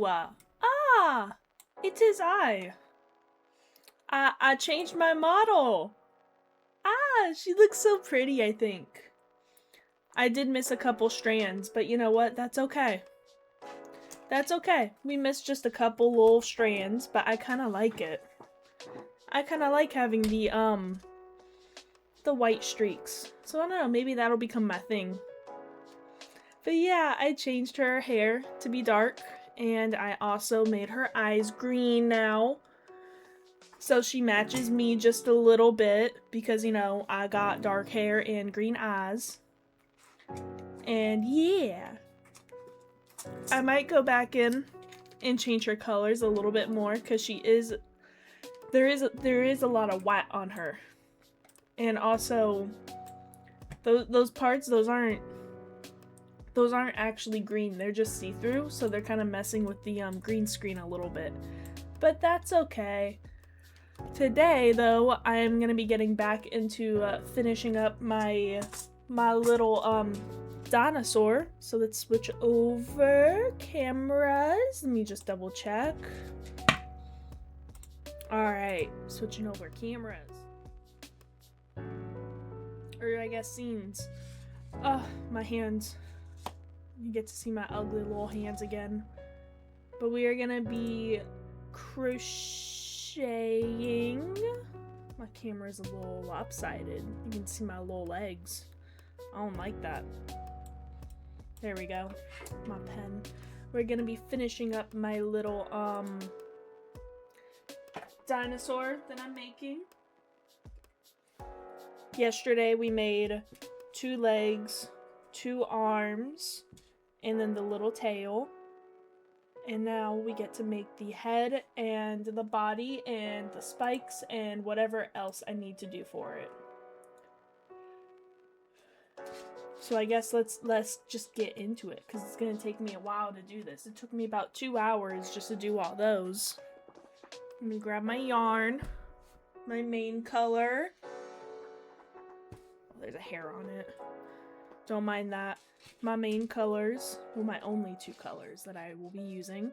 Ah! It is I. I changed my model. Ah, she looks so pretty, I think. I did miss a couple strands, but you know what? That's okay. That's okay. We missed just a couple little strands, but I kind of like it. I kind of like having the white streaks. So I don't know, maybe that'll become my thing. But yeah, I changed her hair to be dark, and I also made her eyes green now. So she matches me just a little bit because, you know, I got dark hair and green eyes. And yeah, I might go back in and change her colors a little bit more because there is a lot of white on her. And also those parts, those aren't actually green. They're just see-through, so they're kind of messing with the green screen a little bit. But that's okay. Today, though, I am going to be getting back into finishing up my little dinosaur. So let's switch over cameras. Let me just double check. Alright, switching over cameras. Or I guess scenes. Oh, my hands. You get to see my ugly little hands again. But we are going to be crocheting. My camera's a little lopsided. You can see my little legs. I don't like that. There we go. My pen. We're gonna be finishing up my little dinosaur that I'm making. Yesterday we made 2 legs, 2 arms, and then the little tail. And now we get to make the head and the body and the spikes and whatever else I need to do for it. So I guess let's just get into it, because it's going to take me a while to do this. It took me about 2 hours just to do all those. Let me grab my yarn, my main color. Oh, there's a hair on it. Don't mind that. My main colors, well, my only 2 colors that I will be using.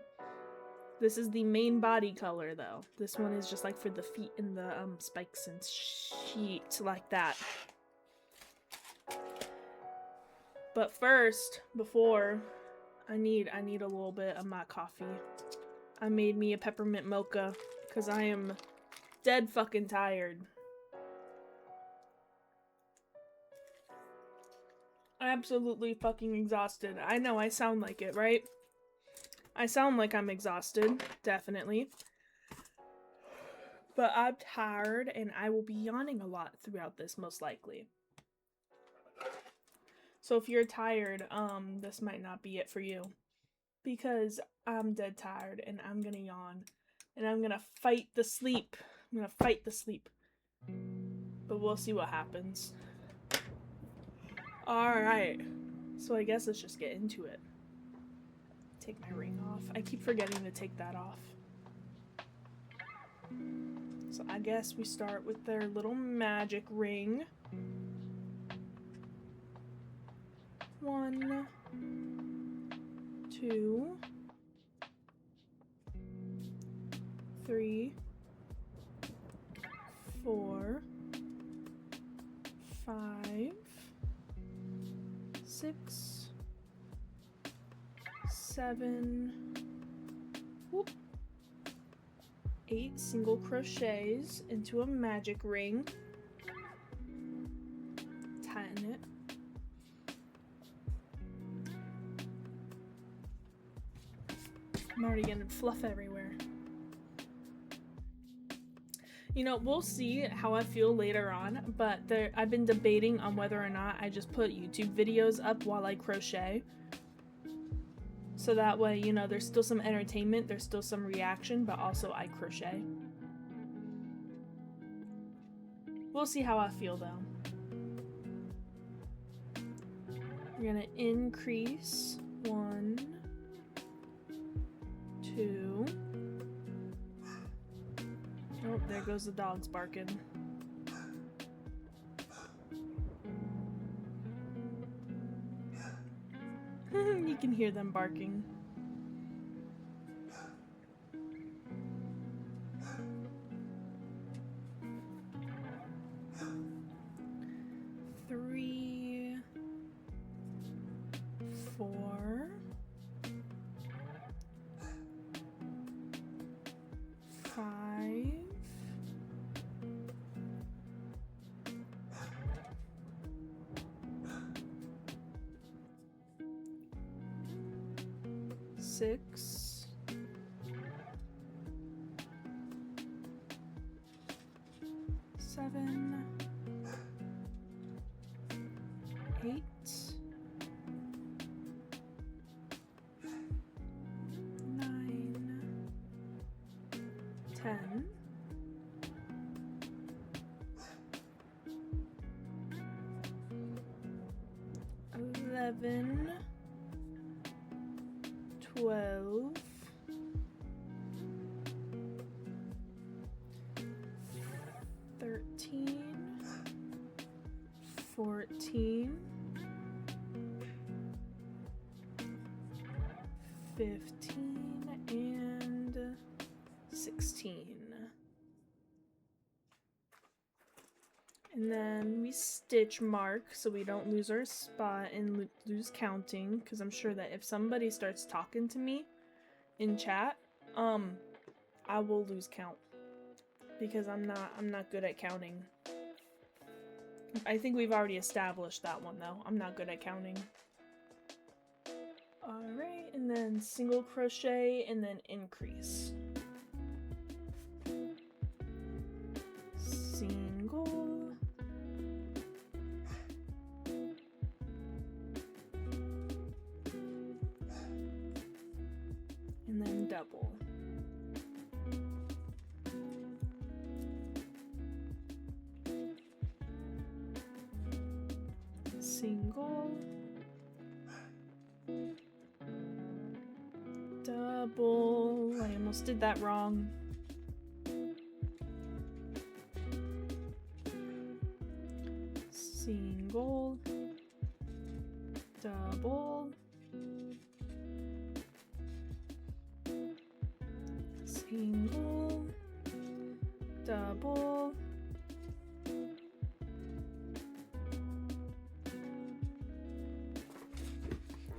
This is the main body color, though. This one is just like for the feet and the spikes and shit like that. But first, before, I need a little bit of my coffee. I made me a peppermint mocha because I am dead fucking tired. Absolutely fucking exhausted. I know I sound like it, right? I sound like I'm exhausted, definitely. But I'm tired and I will be yawning a lot throughout this, most likely. So if you're tired, this might not be it for you. Because I'm dead tired and I'm gonna yawn. And I'm gonna fight the sleep. I'm gonna fight the sleep. But we'll see what happens. Alright. So I guess let's just get into it. Take my ring off. I keep forgetting to take that off. So I guess we start with their little magic ring. 1, 2, 3, 4, 5, 6, 7, whoop, 8 single crochets into a magic ring. Tighten it. I'm already getting fluff everywhere. You know, we'll see how I feel later on, but I've been debating on whether or not I just put YouTube videos up while I crochet. So that way, you know, there's still some entertainment, there's still some reaction, but also I crochet. We'll see how I feel though. We're gonna increase 1, 2. Oh, there goes the dogs barking. You can hear them barking. 4, 5, 6, 7, 8, 9, 10, 11, 12, 13, 14, 15, and 16. And then we stitch mark so we don't lose our spot and lose counting, because I'm sure that if somebody starts talking to me in chat, I will lose count because I'm not good at counting. I think we've already established that one though. I'm not good at counting. Alright, and then single crochet and then increase. Single, and then double. Single, double. I almost did that wrong. Single, double, single, double,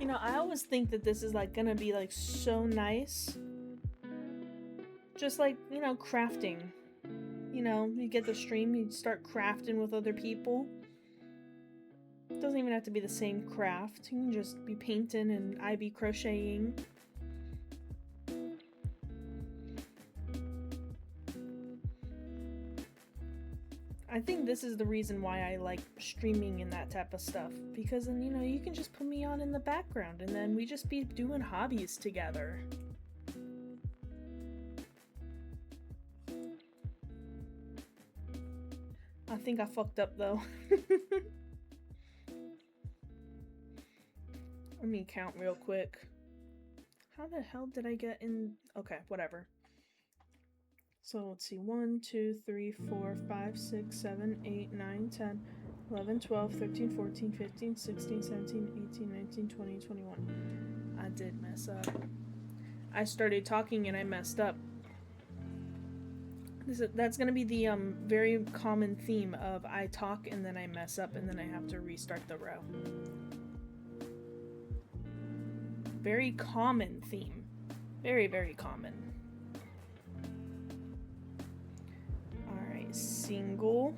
you know, I always think that this is like gonna be like so nice, just like, you know, crafting. You know, you get the stream, you start crafting with other people. It doesn't even have to be the same craft. You can just be painting and I be crocheting. I think this is the reason why I like streaming and that type of stuff. Because then, you know, you can just put me on in the background and then we just be doing hobbies together. I think I fucked up though. Let me count real quick. How the hell did I get in? Okay, whatever. So let's see. 1, 2, 3, 4, 5, 6, 7, 8, 9, 10, 11, 12, 13, 14, 15, 16, 17, 18, 19, 20, 21. I did mess up. I started talking and I messed up. That's gonna be the very common theme of I talk and then I mess up and then I have to restart the row. Very common theme. Very, very common. Alright, single.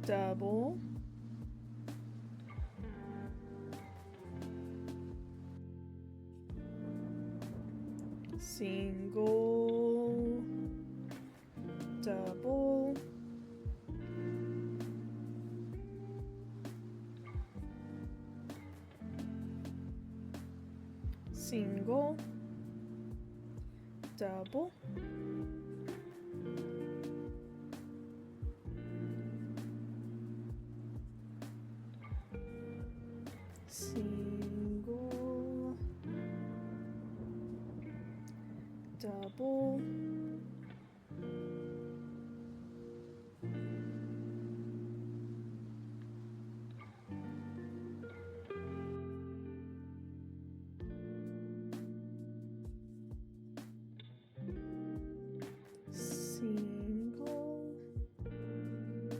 Double. Single. Double. Single, double, single, double, single,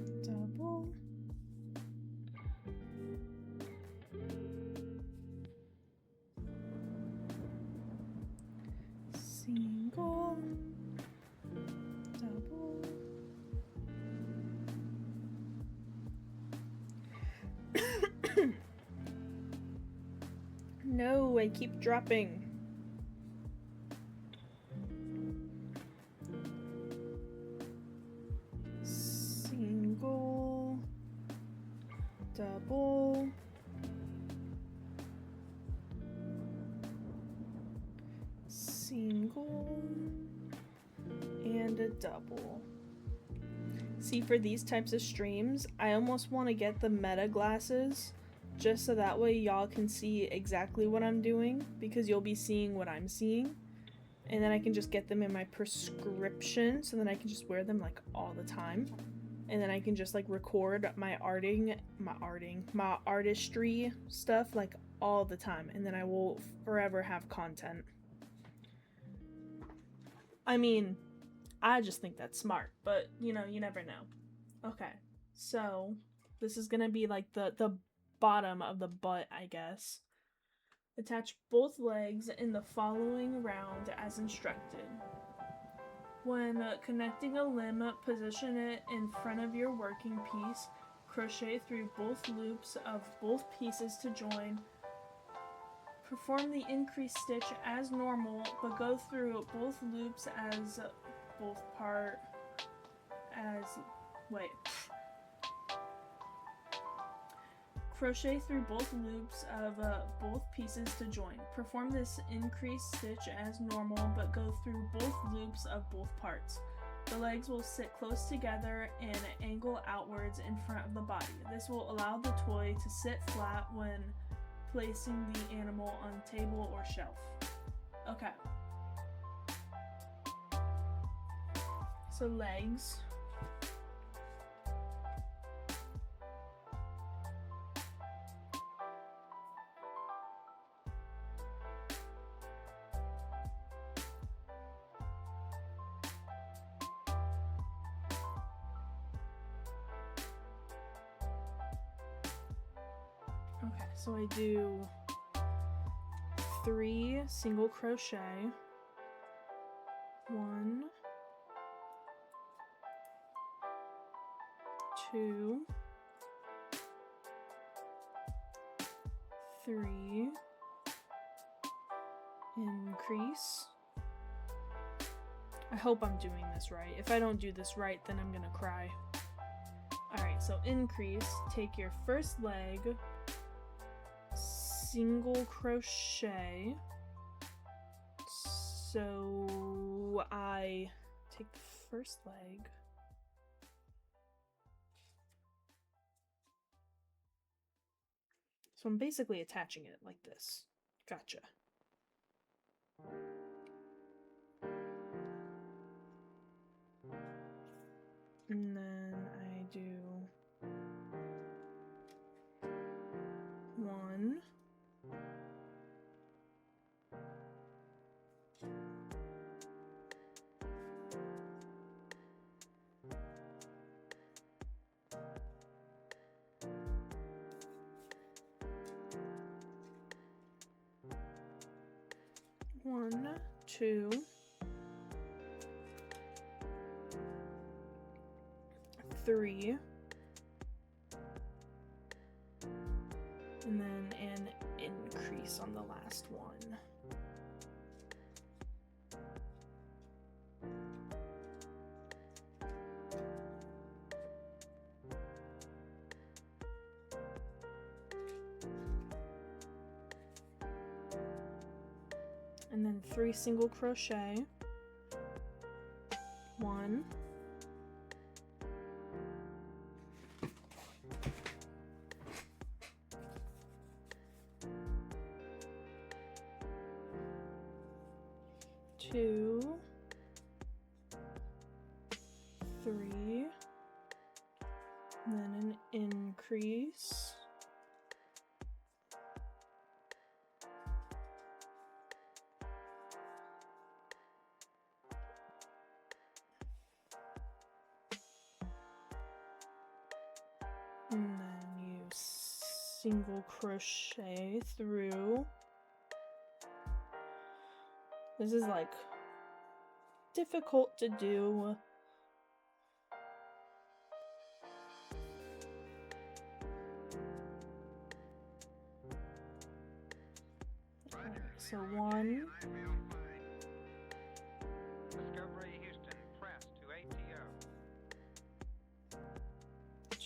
double, I keep dropping? Single, double, single, and a double. See, for these types of streams, I almost want to get the meta glasses just so that way y'all can see exactly what I'm doing, because you'll be seeing what I'm seeing. And then I can just get them in my prescription, so then I can just wear them like all the time. And then I can just like record my artistry stuff like all the time. And then I will forever have content. I mean, I just think that's smart, but you know, you never know. Okay, so this is gonna be like the bottom of the butt, I guess. Attach both legs in the following round as instructed. When connecting a limb, position it in front of your working piece. Crochet through both loops of both pieces to join. Perform the increased stitch as normal, but go through both loops as Crochet through both loops of both pieces to join. Perform this increased stitch as normal, but go through both loops of both parts. The legs will sit close together and angle outwards in front of the body. This will allow the toy to sit flat when placing the animal on table or shelf. Okay. So legs. Okay, so I do 3 single crochet, 1, 2, 3, increase. I hope I'm doing this right. If I don't do this right, then I'm gonna cry. Alright, so increase, take your first leg, single crochet, so I take the first leg, so I'm basically attaching it like this. Gotcha. And then I do 1, 1, 2, 3, and then an increase on the last one. And then 3 single crochet, 1, 2, 3, and then an increase. And then you single crochet through. This is like difficult to do. Alright. So 1, Discovery Houston, press to ATO.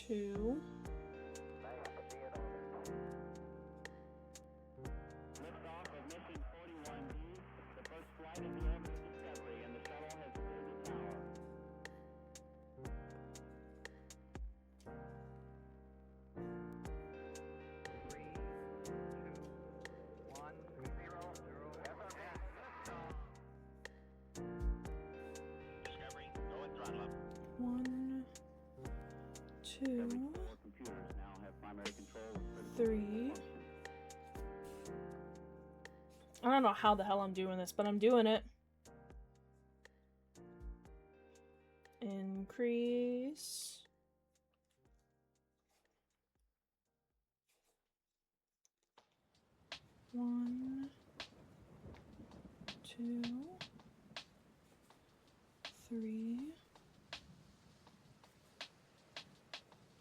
2, Liftoff of mission 41D, the first flight of the orbit Discovery, and the shuttle has cleared the tower. 3, 2, 1, 0, 0. Discovery, go and throttle up. 1, 2, All computers now have primary control of critical 3. functions. I don't know how the hell I'm doing this, but I'm doing it. Increase. One, 2, 3.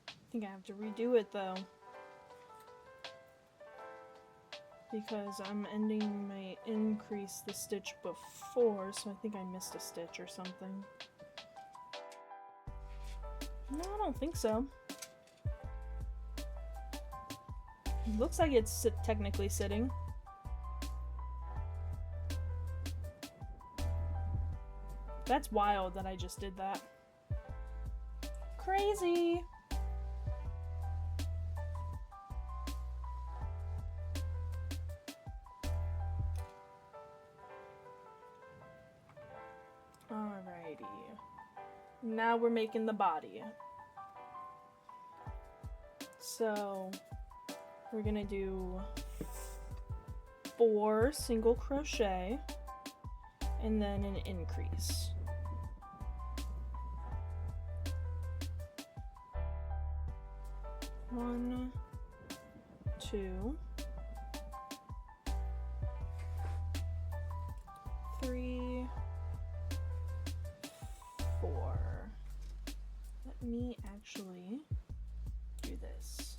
I think I have to redo it though, because I'm ending my increase the stitch before, so I think I missed a stitch or something. No, I don't think so. It looks like it's technically sitting. That's wild that I just did that. Crazy! Alrighty. Now we're making the body. So we're gonna do 4 single crochet and then an increase. One, 2, 3, 4. Let me actually do this.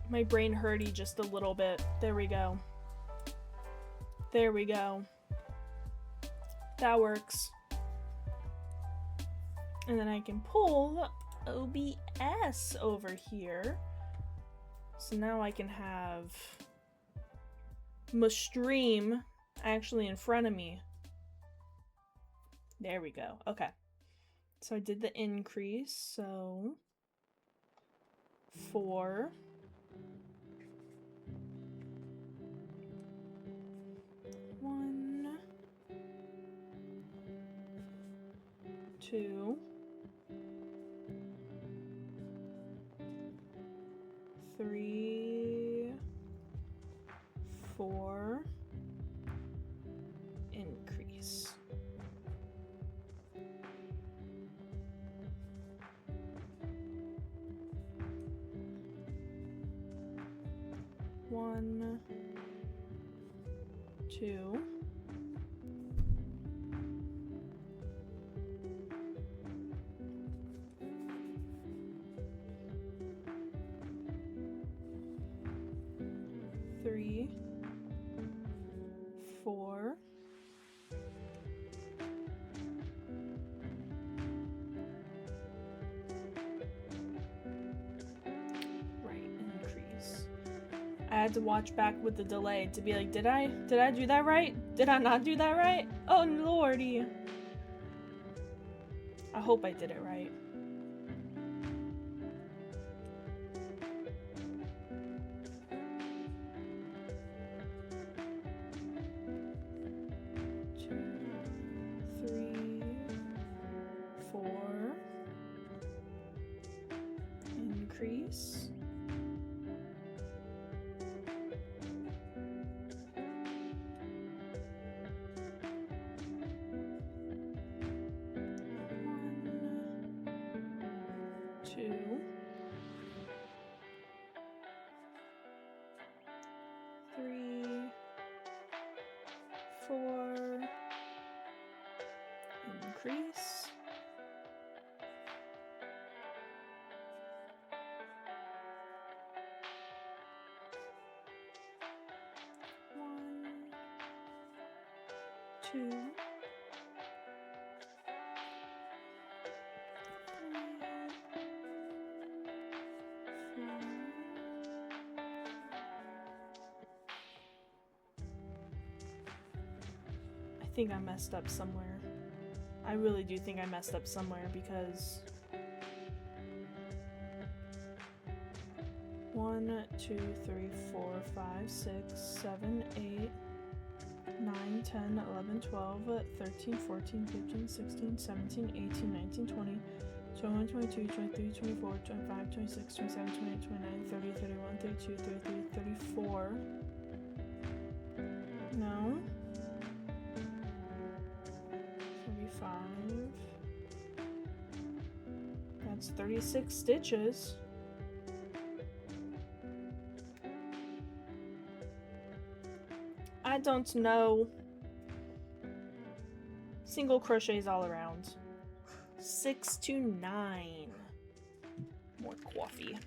My brain hurty just a little bit. There we go. There we go. That works. And then I can pull OBS over here. So now I can have my stream actually in front of me. There we go. Okay. So I did the increase. So 4. 1, 2, 3, 4, increase. One, 2, 3, 4, right, increase. I had to watch back with the delay to be like, did I do that right? Did I not do that right? Oh lordy. I hope I did it right. Increase. One, 2, 3, 2, 3, 4. I think I messed up somewhere. I really do think I messed up somewhere because 1, 2, 3, 4, 5, 6, 7, 8, 9, 10, 11, 12, 13, 14, 15, 16, 17, 18, 19, 20, 21, 22, 23, 24, 25, 26, 27, 28, 29, 30, 31, 32, 33, 34. No. 35. That's 36 stitches. I don't know. Single crochets all around. 6 to 9. More coffee.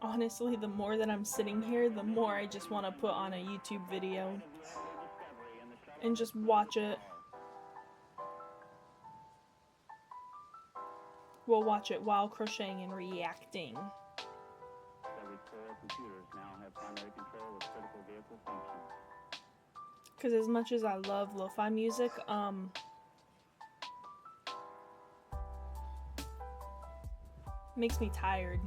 Honestly, the more that I'm sitting here, the more I just want to put on a YouTube video and just watch it. We'll watch it while crocheting and reacting. Every core computers now have primary control of critical vehicle functions. Because as much as I love lo-fi music, makes me tired.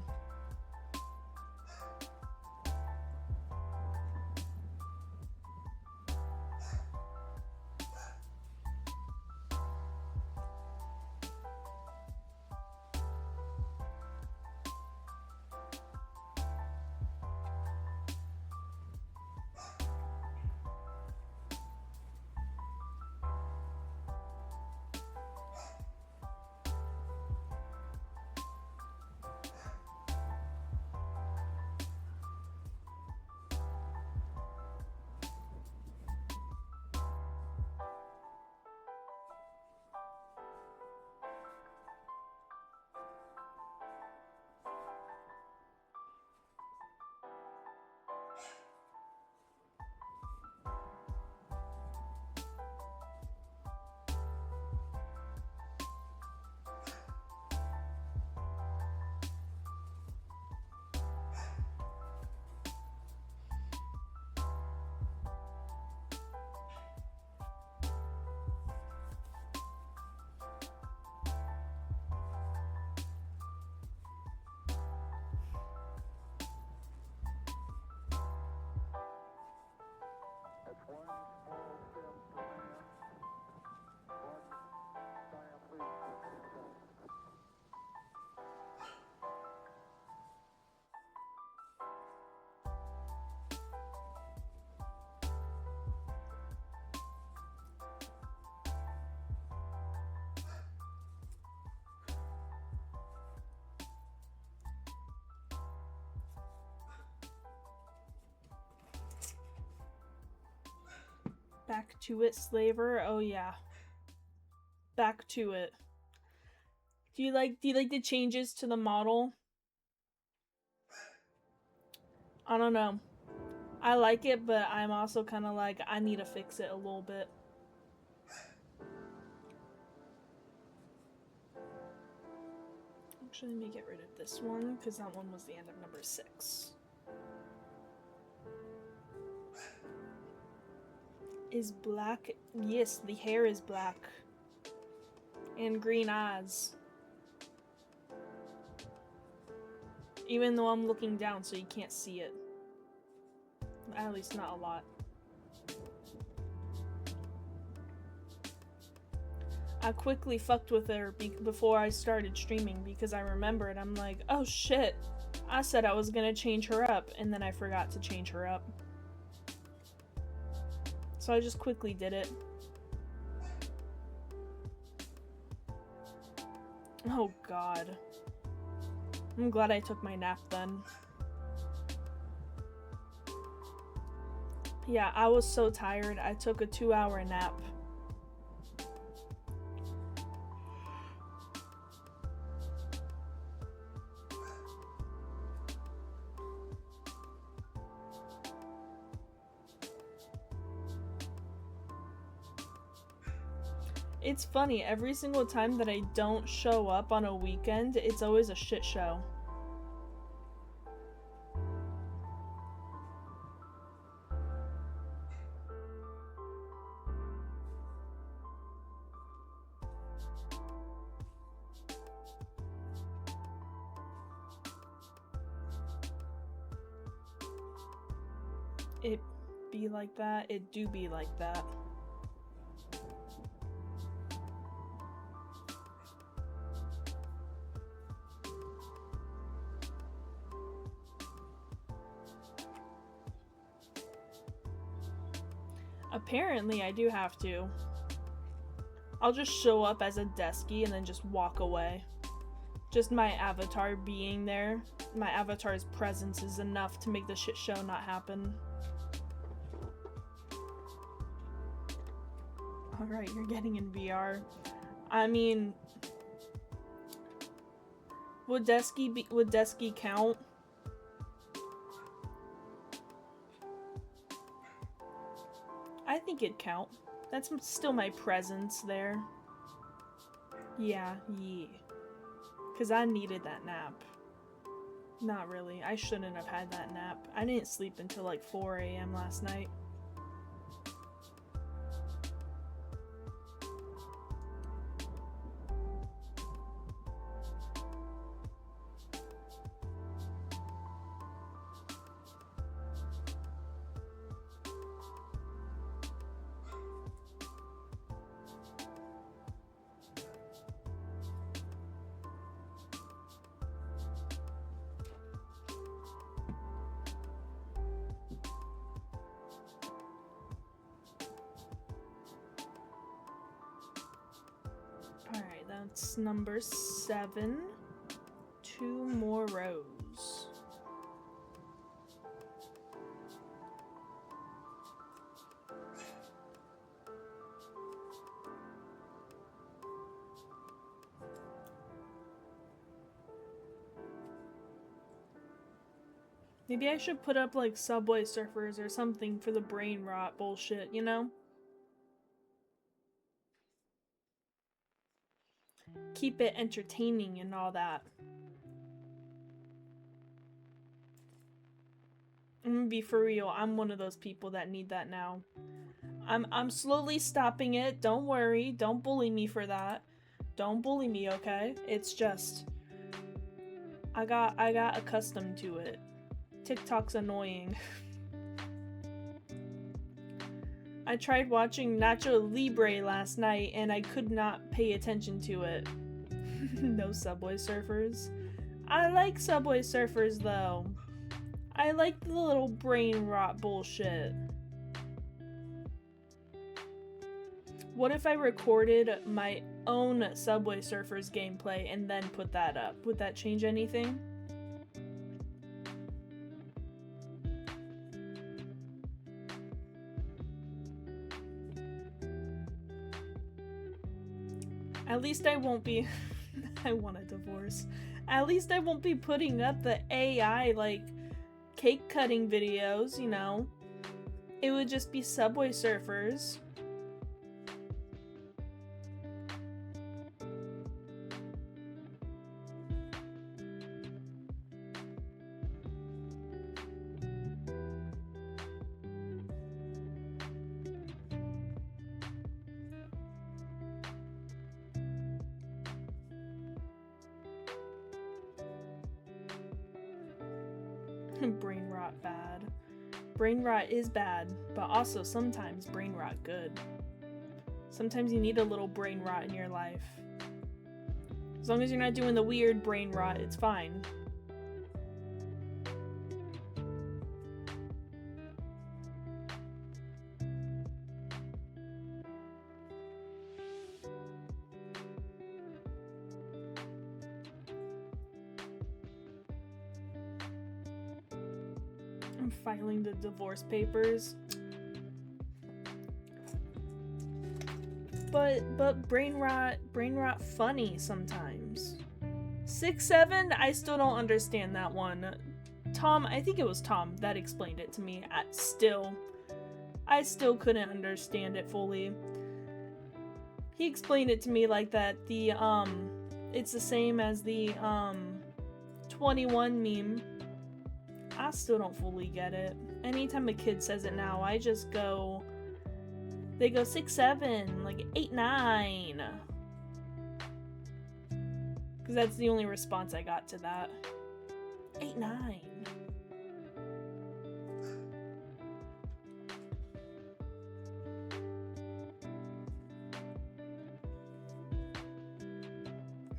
Back to it, Slaver. Oh yeah. Back to it. Do you like the changes to the model? I don't know. I like it, but I'm also kind of like, I need to fix it a little bit. Actually, let me get rid of this one, because that one was the end of number 6. Is black? Yes, the hair is black. And green eyes. Even though I'm looking down so you can't see it. At least not a lot. I quickly fucked with her before I started streaming because I remembered. I'm like, oh shit, I said I was gonna change her up, and then I forgot to change her up. So I just quickly did it. Oh god. I'm glad I took my nap then. Yeah, I was so tired. I took a 2-hour nap. It's funny, every single time that I don't show up on a weekend, it's always a shit show. It be like that, it do be like that. Apparently, I do have to. I'll just show up as a deskie and then just walk away. Just my avatar being there. My avatar's presence is enough to make the shit show not happen. Alright, you're getting in VR. I mean... Would deskie count? I think it'd count. That's still my presence there. Yeah. Because I needed that nap. Not really. I shouldn't have had that nap. I didn't sleep until like 4 a.m. last night. Alright, that's number 7. 2 more rows. Maybe I should put up like Subway Surfers or something for the brain rot bullshit, you know? Keep it entertaining and all that. I'm gonna be for real, I'm one of those people that need that now. I'm slowly stopping it, don't worry, don't bully me for that. Don't bully me, okay? It's just... I got accustomed to it. TikTok's annoying. I tried watching Nacho Libre last night and I could not pay attention to it. No Subway Surfers. I like Subway Surfers though. I like the little brain rot bullshit. What if I recorded my own Subway Surfers gameplay and then put that up? Would that change anything? At least I won't be... I want a divorce. At least I won't be putting up the AI, like, cake cutting videos, you know? It would just be Subway Surfers. Brain rot bad. Brain rot is bad, but also sometimes brain rot good. Sometimes you need a little brain rot in your life. As long as you're not doing the weird brain rot, it's fine. I'm filing the divorce papers. But brain rot funny sometimes. 6'7", I still don't understand that one. Tom, I think it was Tom that explained it to me. I still couldn't understand it fully. He explained it to me like that it's the same as the 21 meme. I still don't fully get it. Anytime a kid says it now, I just go, they go 6'7", like 8'9". Because that's the only response I got to that. 8'9".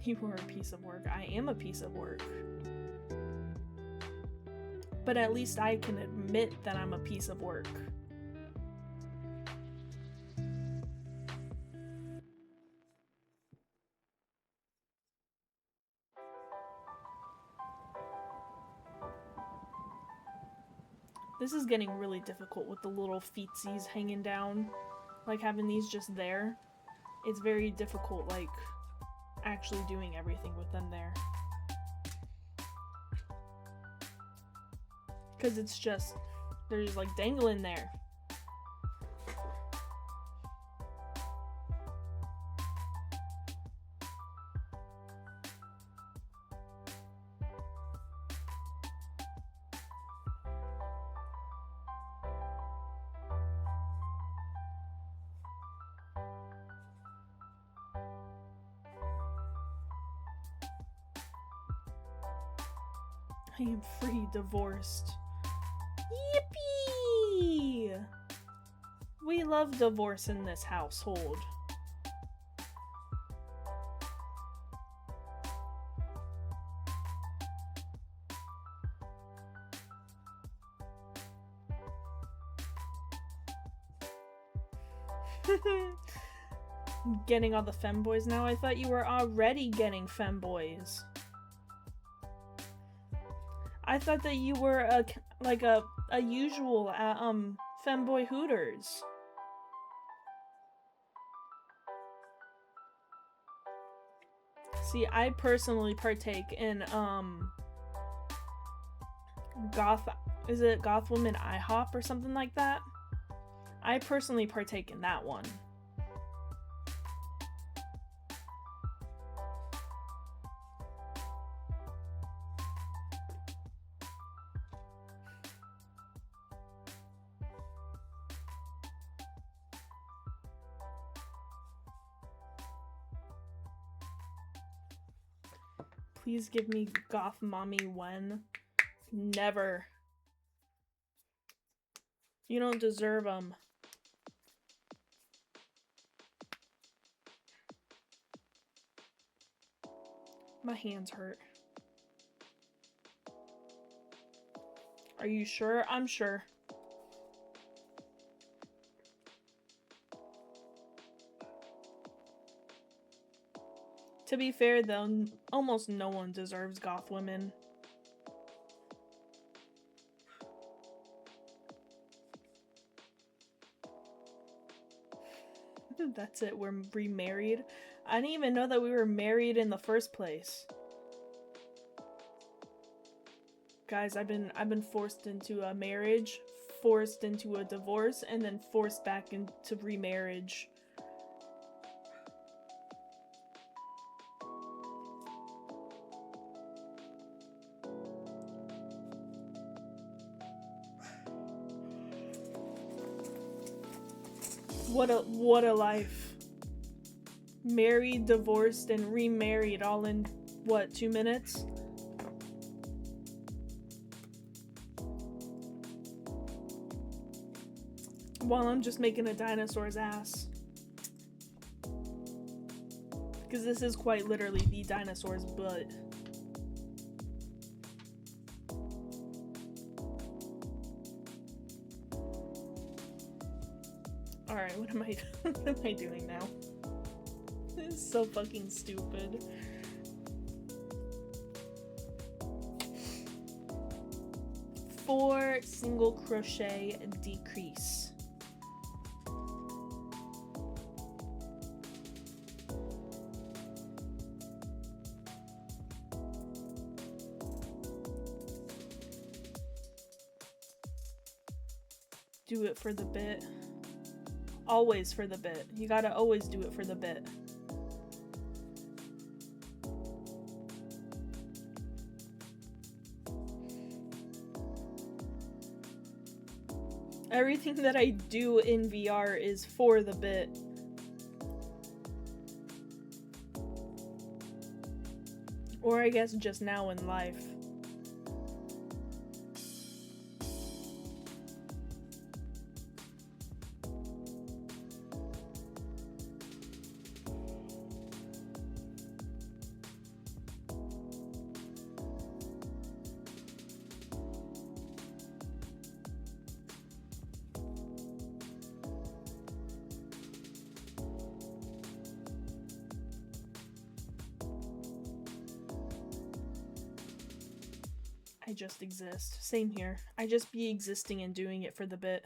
You were a piece of work. I am a piece of work. But at least I can admit that I'm a piece of work. This is getting really difficult with the little feetsies hanging down. Like having these just there. It's very difficult, like, actually doing everything with them there. Because it's just, they're just like dangling there. I am free, divorced. Yippee! We love divorce in this household. Getting all the femboys now? I thought you were already getting femboys. I thought that you were a usual at femboy Hooters. See, I personally partake in is it Goth Woman IHOP or something like that? I personally partake in that one. Please give me goth mommy when. Never. You don't deserve them. My hands hurt. Are you sure? I'm sure. To be fair though, almost no one deserves goth women. That's it, we're remarried. I didn't even know that we were married in the first place. Guys, I've been forced into a marriage, forced into a divorce, and then forced back into remarriage. What a life. Married, divorced, and remarried all in, what, 2 minutes? While I'm just making a dinosaur's ass. Because this is quite literally the dinosaur's butt. Alright, what am I doing now? This is so fucking stupid. 4 single crochet decrease. Do it for the bit. Always for the bit. You gotta always do it for the bit. Everything that I do in VR is for the bit. Or I guess just now in life. I just exist. Same here. I just be existing and doing it for the bit.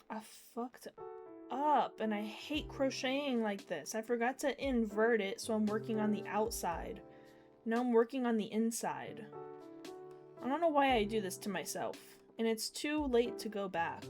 I fucked up and I hate crocheting like this. I forgot to invert it, so I'm working on the outside. Now I'm working on the inside. I don't know why I do this to myself, and it's too late to go back.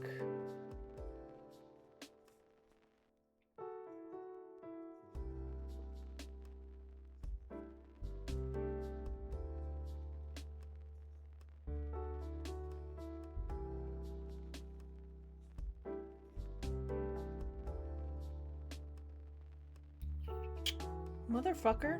Motherfucker.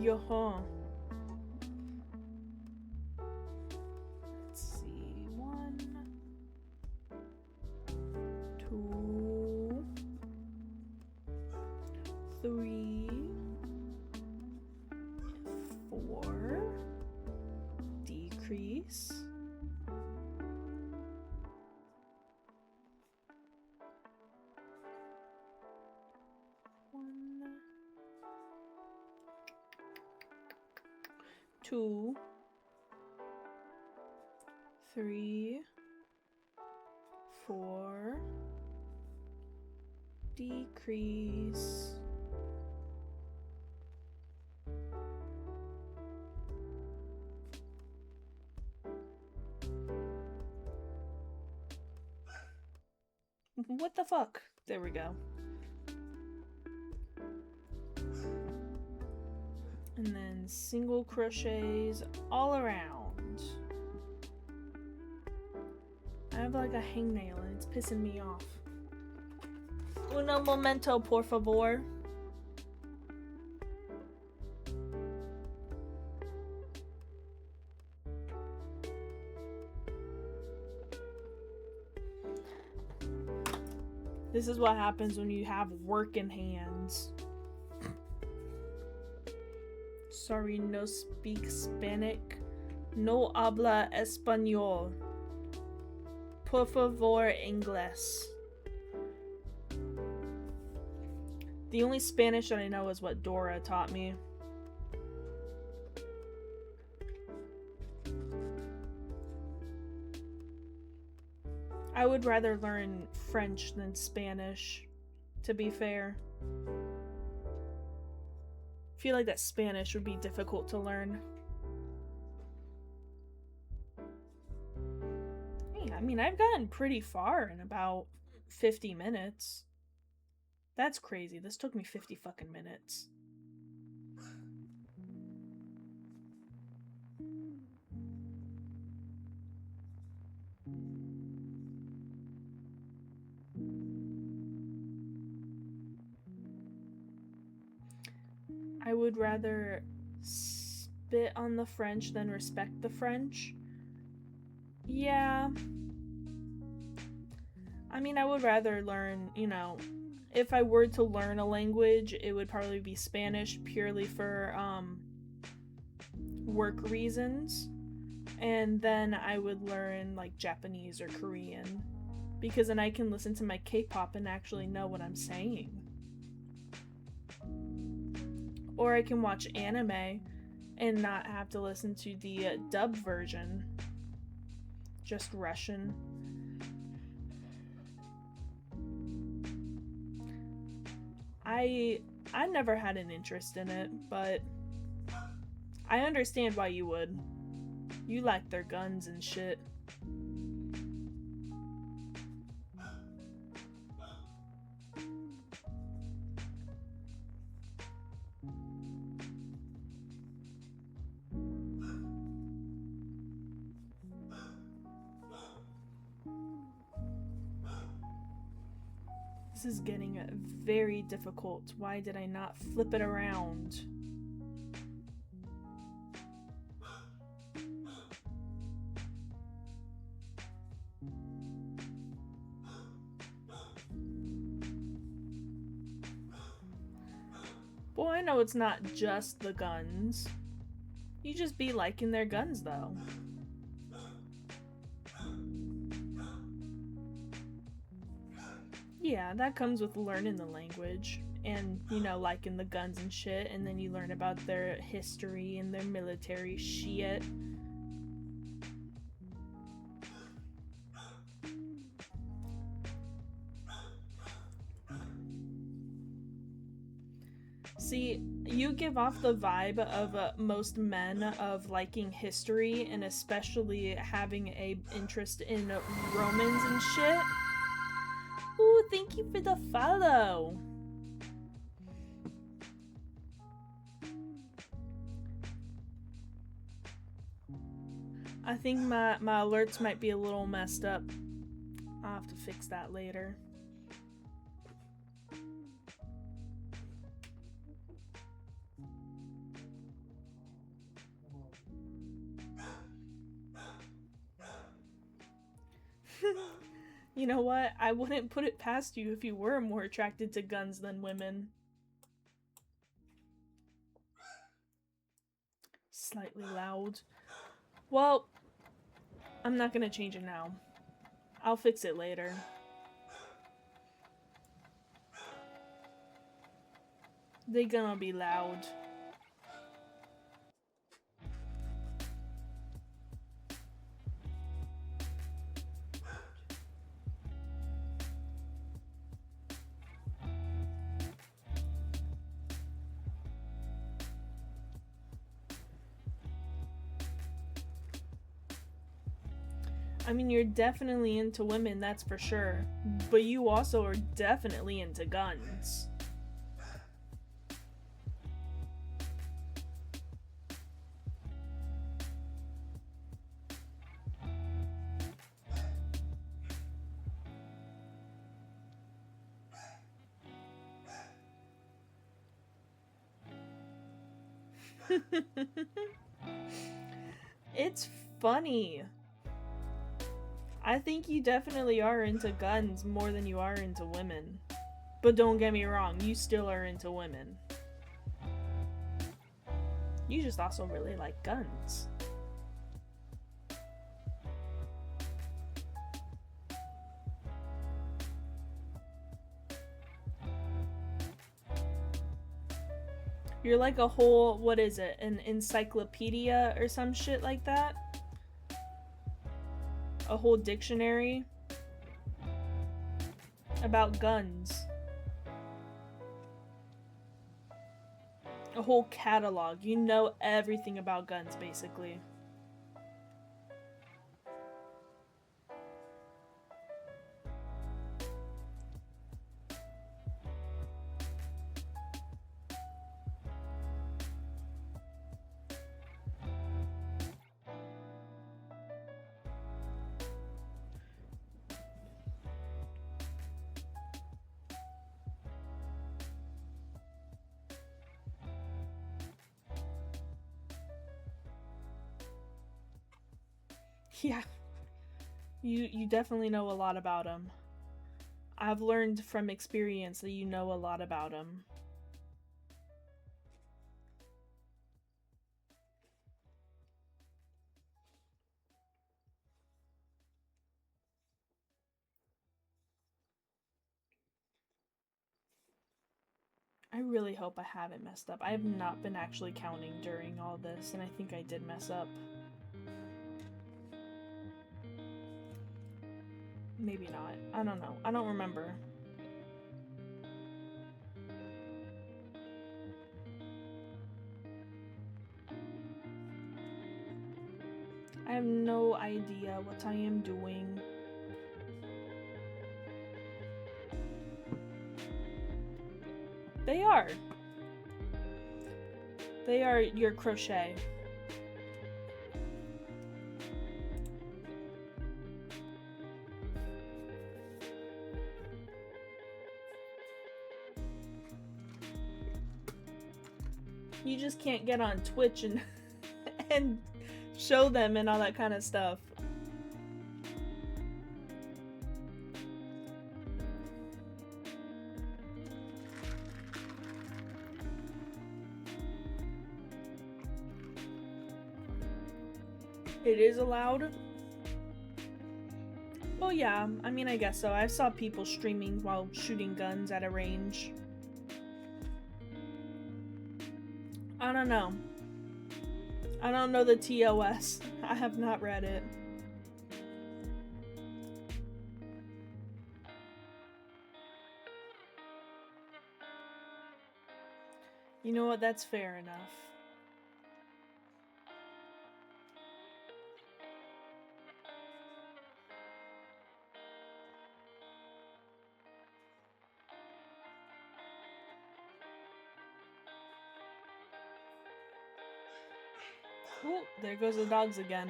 Yo-ho. Let's see. 1, 2, 3, 4. Decrease. 1, 2, 3, 4, decrease. What the fuck? There we go. And then single crochets all around. I have like a hangnail and it's pissing me off. Uno momento, por favor. This is what happens when you have working hands. Sorry, no speak Spanish. No habla español. Por favor, inglés. The only Spanish that I know is what Dora taught me. I would rather learn French than Spanish, to be fair. I feel like that Spanish would be difficult to learn. Hey, I mean, I've gotten pretty far in about 50 minutes. That's crazy. This took me 50 fucking minutes. I would rather spit on the French than respect the French. Yeah. I mean, I would rather learn, you know, if I were to learn a language, it would probably be Spanish purely for work reasons. And then I would learn like Japanese or Korean, because then I can listen to my K-pop and actually know what I'm saying. Or I can watch anime and not have to listen to the dub version, just Russian. I never had an interest in it, but I understand why you would. You like their guns and shit. This is getting very difficult. Why did I not flip it around? Boy, I know it's not just the guns. You just be liking their guns, though. Yeah, that comes with learning the language and, you know, liking the guns and shit, and then you learn about their history and their military shit. See, you give off the vibe of most men of liking history and especially having a interest in Romans and shit. Ooh, thank you for the follow. I think my alerts might be a little messed up. I'll have to fix that later. You know what? I wouldn't put it past you if you were more attracted to guns than women. Slightly loud. Well, I'm not gonna change it now. I'll fix it later. They gonna be loud. I mean, you're definitely into women, that's for sure. But you also are definitely into guns. It's funny. I think you definitely are into guns more than you are into women. But don't get me wrong, you still are into women. You just also really like guns. You're like a whole, what is it, an encyclopedia or some shit like that? A whole dictionary about guns. A whole catalog. You know everything about guns, basically. Yeah. You definitely know a lot about him. I've learned from experience that you know a lot about them. I really hope I haven't messed up. I have not been actually counting during all this, and I think I did mess up. Maybe not. I don't know. I don't remember. I have no idea what I am doing. They are. They are your crochet. You just can't get on Twitch and and show them and all that kind of stuff. It is allowed? Well, yeah, I mean, I guess so. I saw people streaming while shooting guns at a range. I don't know. I don't know the TOS. I have not read it. You know what? That's fair enough. Oh, there goes the dogs again.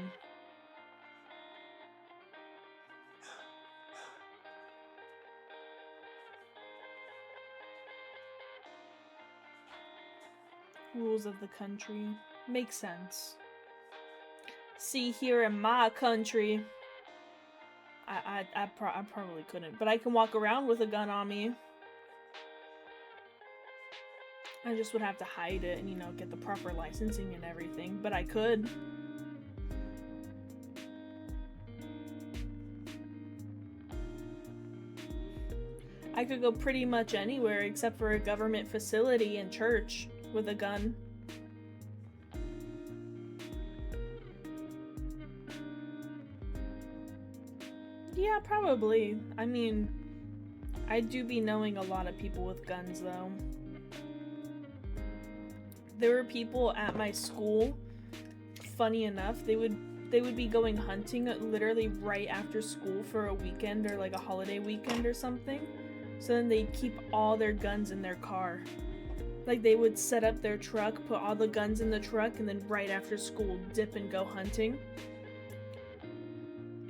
Rules of the country. Makes sense. See, here in my country, I probably couldn't, but I can walk around with a gun on me. I just would have to hide it and, you know, get the proper licensing and everything, but I could. I could go pretty much anywhere except for a government facility and church with a gun. Yeah, probably. I mean, I do be knowing a lot of people with guns, though. There were people at my school, funny enough, they would be going hunting literally right after school for a weekend or like a holiday weekend or something. So then they'd keep all their guns in their car. Like they would set up their truck, put all the guns in the truck, and then right after school dip and go hunting.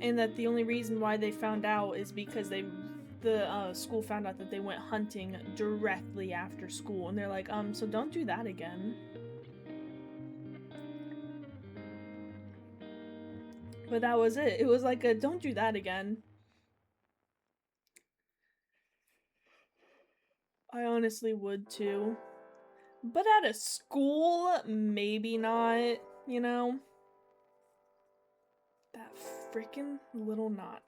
And that the only reason why they found out is because the school found out that they went hunting directly after school, and they're like, so don't do that again. But that was it. It was like a don't do that again. I honestly would too. But at a school, maybe not, you know? That freaking little knot.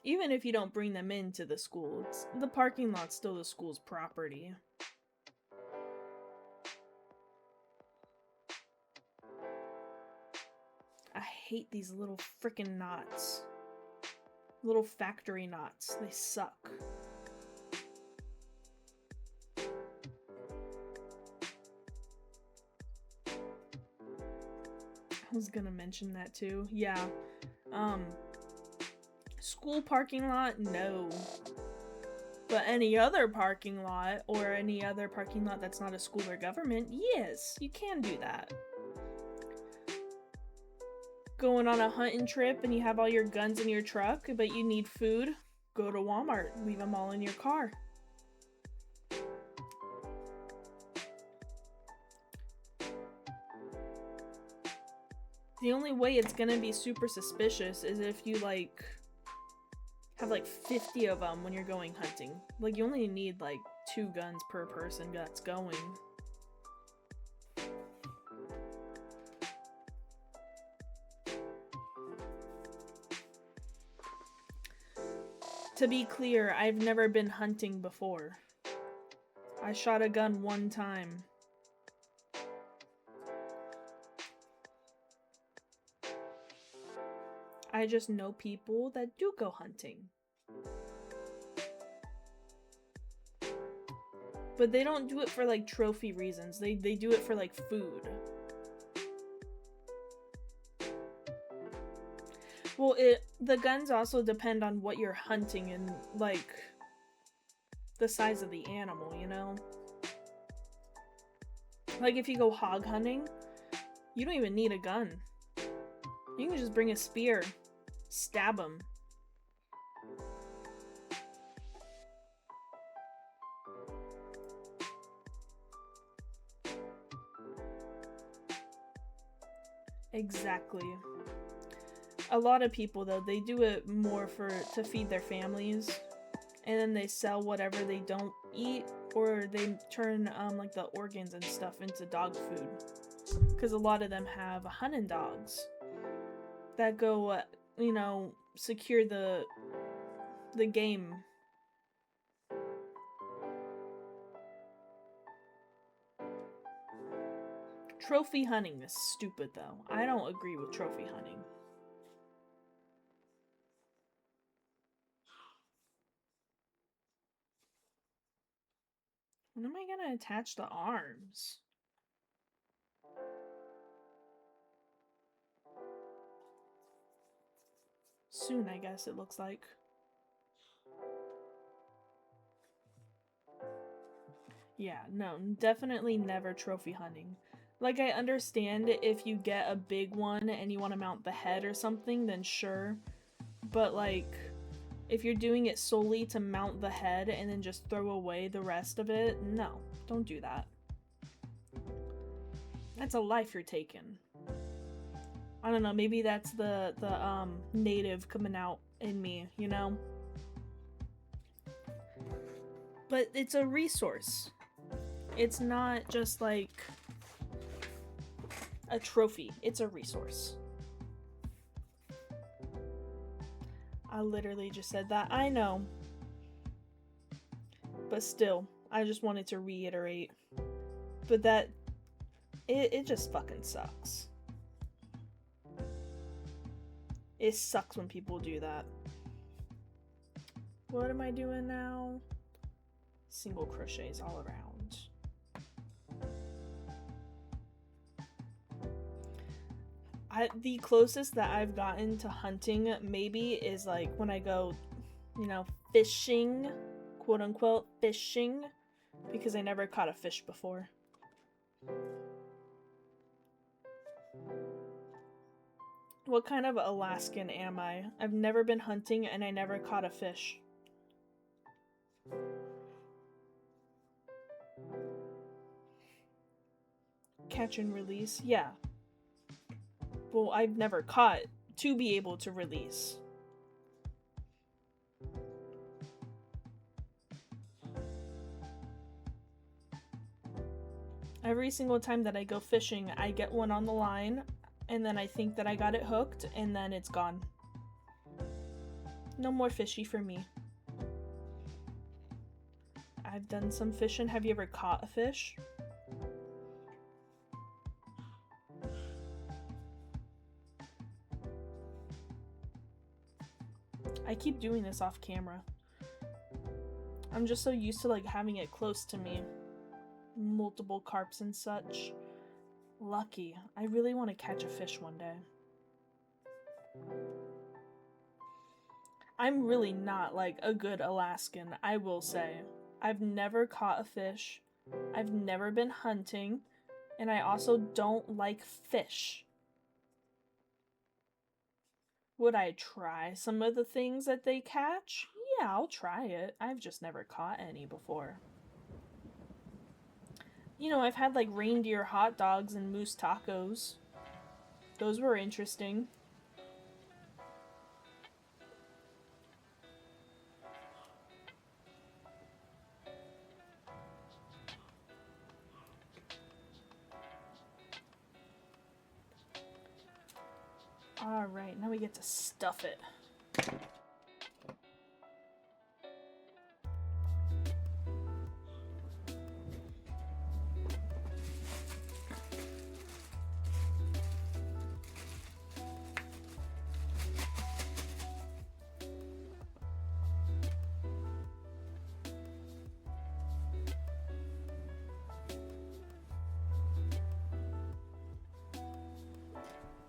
Even if you don't bring them into the school, the parking lot's still the school's property. I hate these little freaking knots. Little factory knots. They suck. I was gonna mention that too. Yeah. School parking lot, no. But any other parking lot, or any other parking lot that's not a school or government, yes, you can do that. Going on a hunting trip and you have all your guns in your truck, but you need food, go to Walmart, leave them all in your car. The only way it's gonna be super suspicious is if you, like, have like 50 of them when you're going hunting. Like, you only need like 2 guns per person that's going. To be clear, I've never been hunting before. I shot a gun 1 time. I just know people that do go hunting. But they don't do it for like trophy reasons. They do it for like food. Well, the guns also depend on what you're hunting and like the size of the animal, you know? Like if you go hog hunting, you don't even need a gun. You can just bring a spear, stab them. Exactly. A lot of people though, they do it more to feed their families, and then they sell whatever they don't eat, or they turn like the organs and stuff into dog food, because a lot of them have hunting dogs that go you know, secure the game. Trophy hunting is stupid though. I don't agree with trophy hunting. When am I gonna attach the arms? Soon, I guess it looks like. Yeah, no, definitely never trophy hunting. Like, I understand if you get a big one and you want to mount the head or something, then sure. But, like, if you're doing it solely to mount the head and then just throw away the rest of it, no, don't do that. That's a life you're taking. I don't know, maybe that's the native coming out in me, you know? But it's a resource. It's not just like a trophy, it's a resource. I literally just said that. I know. But still, I just wanted to reiterate. But that, it just fucking sucks. It sucks when people do that. What am I doing now? Single crochets all around. The closest that I've gotten to hunting maybe is like when I go, you know, fishing, quote unquote fishing, because I never caught a fish before. What kind of Alaskan am I? I've never been hunting and I never caught a fish. Catch and release? Yeah. Well, I've never caught to be able to release. Every single time that I go fishing, I get one on the line, and then I think that I got it hooked, and then it's gone. No more fishy for me. I've done some fishing. Have you ever caught a fish? I keep doing this off camera. I'm just so used to like having it close to me. Multiple carps and such. Lucky. I really want to catch a fish one day. I'm really not like a good Alaskan, I will say. I've never caught a fish. I've never been hunting. And I also don't like fish. Would I try some of the things that they catch? Yeah, I'll try it. I've just never caught any before. You know, I've had like reindeer hot dogs and moose tacos. Those were interesting. Alright, now we get to stuff it.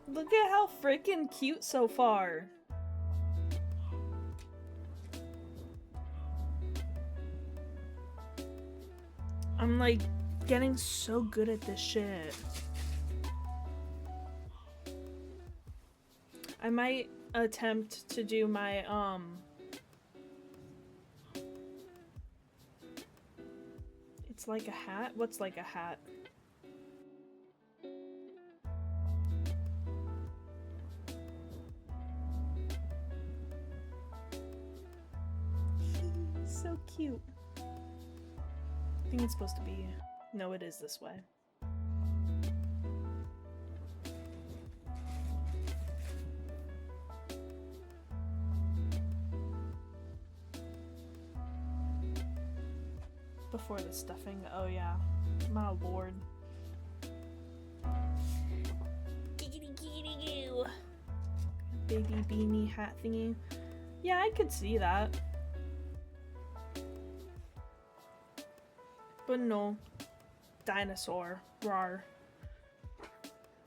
Look at how freaking cute so far. I'm like getting so good at this shit. I might attempt to do my it's like a hat? What's like a hat? So cute. I think it's supposed to be... No, it is this way. Before the stuffing. Oh yeah. My lord. Baby beanie hat thingy. Yeah, I could see that. But no. Dinosaur. Rawr.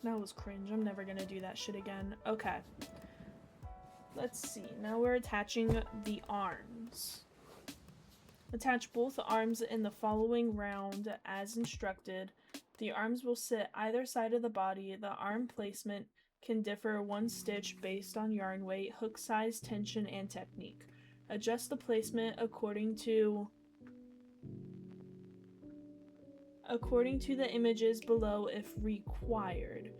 That was cringe. I'm never gonna do that shit again. Okay. Let's see. Now we're attaching the arms. Attach both arms in the following round as instructed. The arms will sit either side of the body. The arm placement can differ one stitch based on yarn weight, hook size, tension, and technique. Adjust the placement according to the images below if required.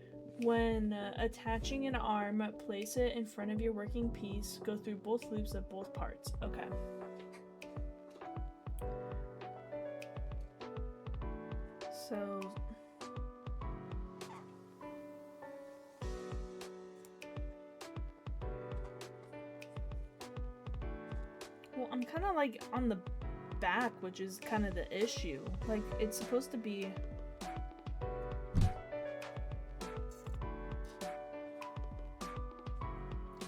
When attaching an arm, place it in front of your working piece. Go through both loops of both parts. Okay. So well, I'm kind of like on the back, which is kind of the issue. Like, it's supposed to be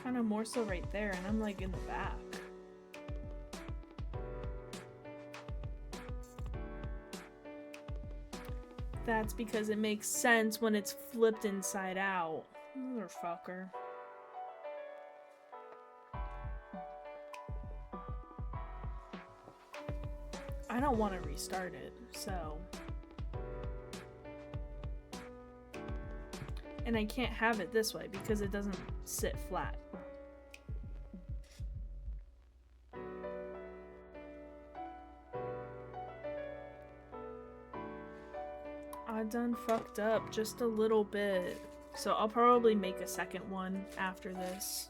kind of more so right there, and I'm like in the back. That's because it makes sense when it's flipped inside out. Motherfucker. I don't want to restart it, so. And I can't have it this way because it doesn't sit flat. I done fucked up just a little bit. So I'll probably make a second one after this.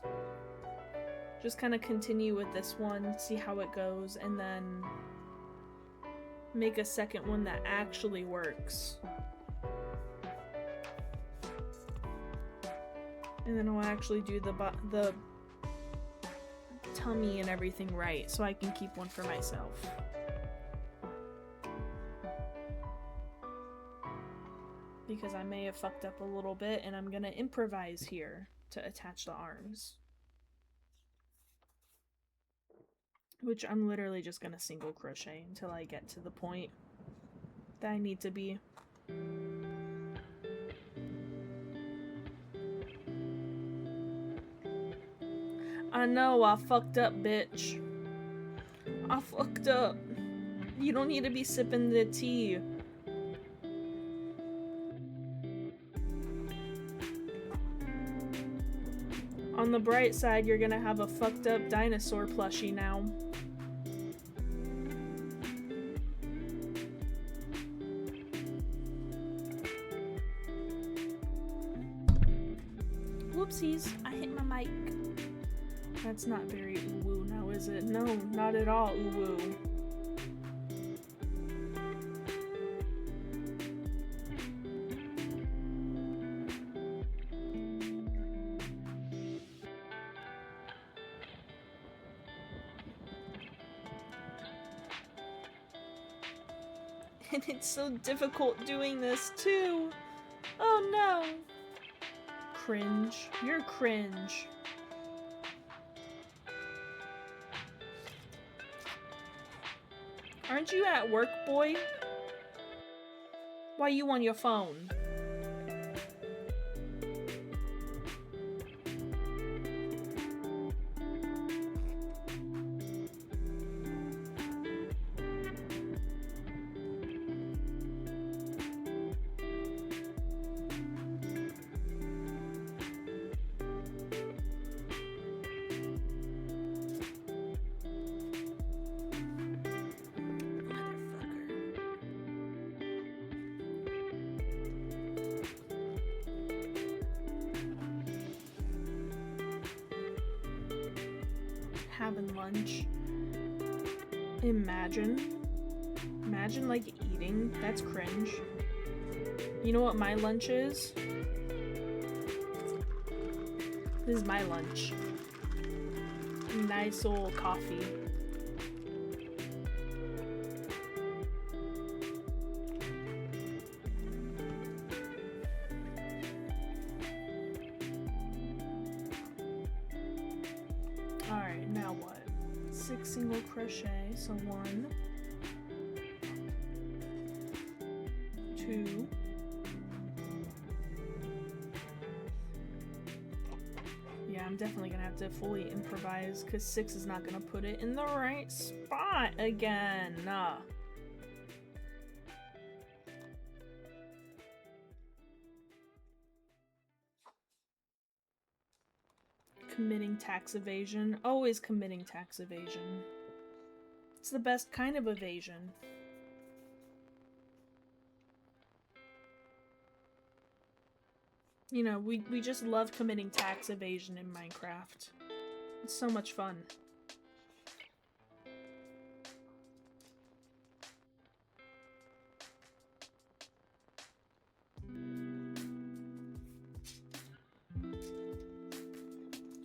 Just kind of continue with this one, see how it goes, and then make a second one that actually works. And then I'll actually do the tummy and everything right, so I can keep one for myself. Because I may have fucked up a little bit, and I'm gonna improvise here to attach the arms. Which I'm literally just gonna single crochet until I get to the point that I need to be. I know, I fucked up, bitch. I fucked up. You don't need to be sipping the tea. On the bright side, you're gonna have a fucked up dinosaur plushie now. Whoopsies, I hit my mic. That's not very ooh-woo now, is it? No, not at all ooh-woo. And it's so difficult doing this too. Oh no. Cringe. You're cringe. Aren't you at work, boy? Why you on your phone? Having lunch. Imagine like eating. That's cringe. You know what my lunch is? This is my lunch. Nice old coffee. Alright, now what? 6 single crochet, so 1, 2, yeah, I'm definitely gonna have to fully improvise because 6 is not gonna put it in the right spot again. Committing tax evasion. Always committing tax evasion. It's the best kind of evasion. You know, we just love committing tax evasion in Minecraft. It's so much fun.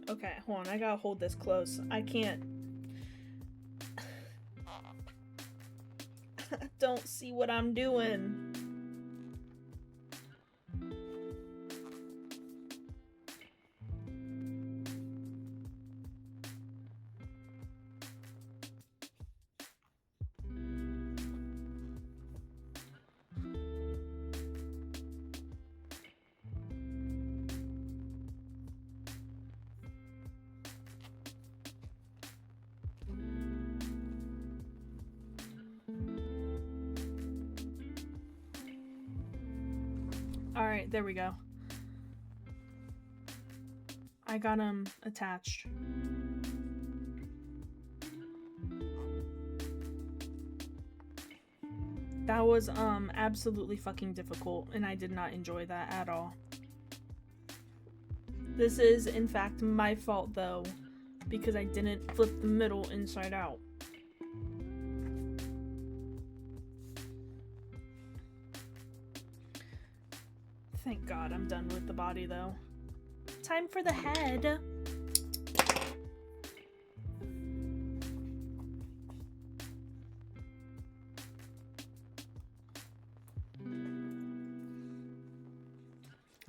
Okay, hold on. I gotta hold this close. I can't. I don't see what I'm doing. Alright, there we go. I got them attached. That was absolutely fucking difficult, and I did not enjoy that at all. This is, in fact, my fault though, because I didn't flip the middle inside out. Thank God I'm done with the body though. Time for the head.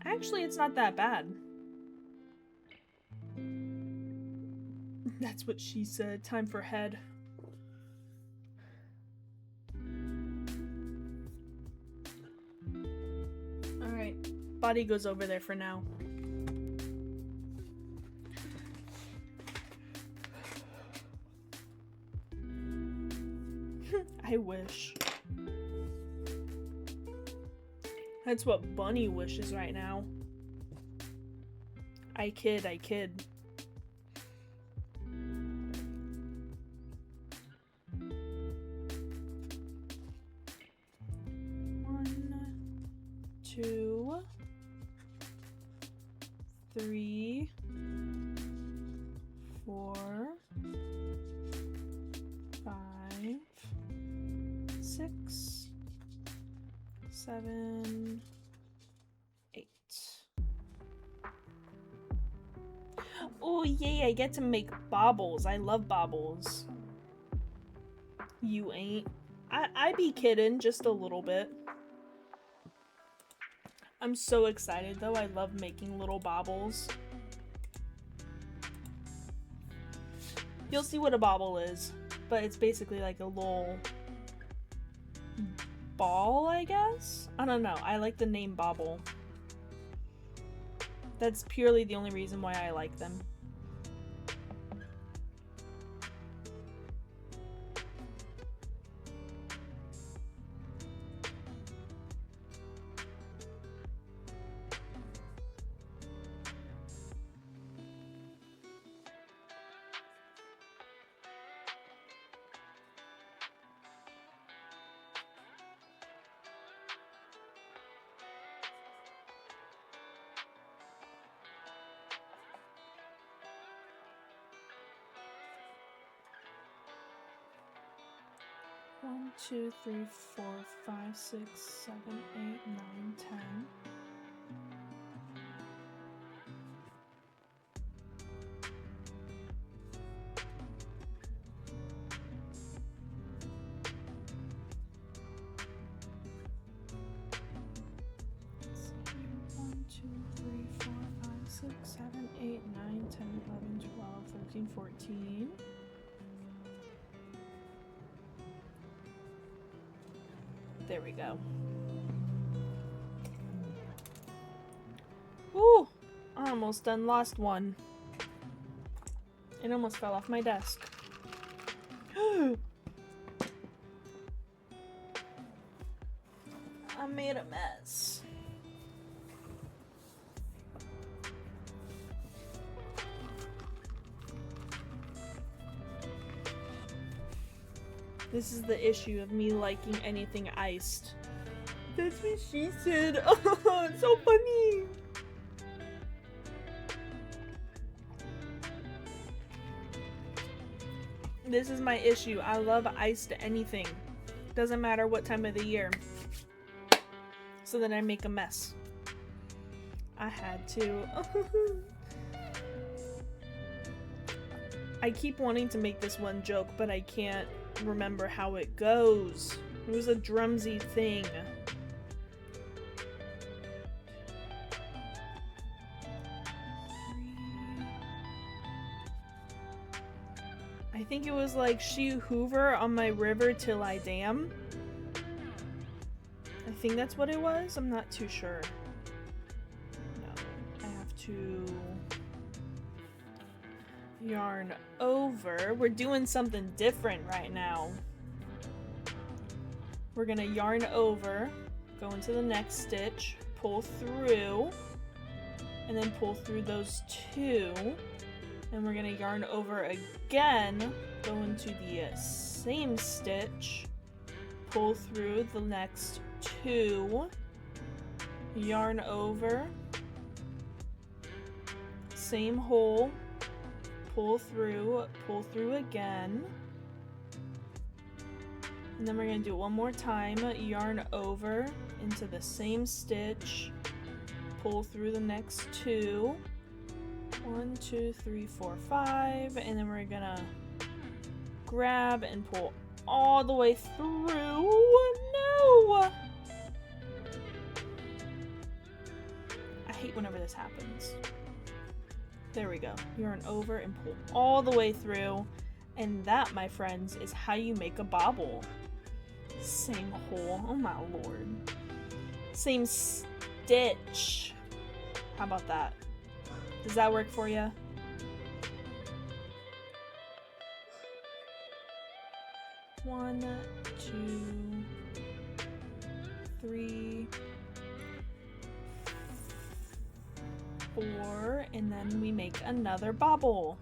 Actually, it's not that bad. That's what she said. Time for head. Alright, body goes over there for now. I wish. That's what Bunny wishes right now. I kid, I kid. One, 2, 3, 4, 5, 6, 7, 8. Oh yay, I get to make baubles. I love baubles. You ain't. I be kidding just a little bit. I'm so excited though. I love making little baubles. You'll see what a bauble is, but it's basically like a little ball, I guess? I don't know. I like the name bauble. That's purely the only reason why I like them. One, two, three, 4, 5, 6, 7, 8, 9, 10. Let's see here. 1, 2, 3, 4, 5, 6, 7, 8, 9, 10, 11, 12, 13, 14. There we go. Ooh! I almost done lost one. It almost fell off my desk. I made a mess. This is the issue of me liking anything iced. That's what she said. Oh, it's so funny. This is my issue. I love iced anything. Doesn't matter what time of the year. So then I make a mess. I had to. I keep wanting to make this one joke, but I can't remember how it goes. It was a drumsy thing. I think it was like she hoover on my river till I dam. I think that's what it was. I'm not too sure. No, I have to yarn over. We're doing something different right now. We're gonna yarn over, go into the next stitch, pull through, and then pull through those two, and we're gonna yarn over again, go into the same stitch, pull through the next two, yarn over, same hole, pull through again, and then we're going to do it one more time, yarn over into the same stitch, pull through the next two, 1, 2, 3, 4, 5, and then we're going to grab and pull all the way through. No! I hate whenever this happens. There we go. Yarn over and pull all the way through. And that, my friends, is how you make a bauble. Same hole. Oh my lord. Same stitch. How about that? Does that work for you? One, two, three, 4, and then we make another bauble.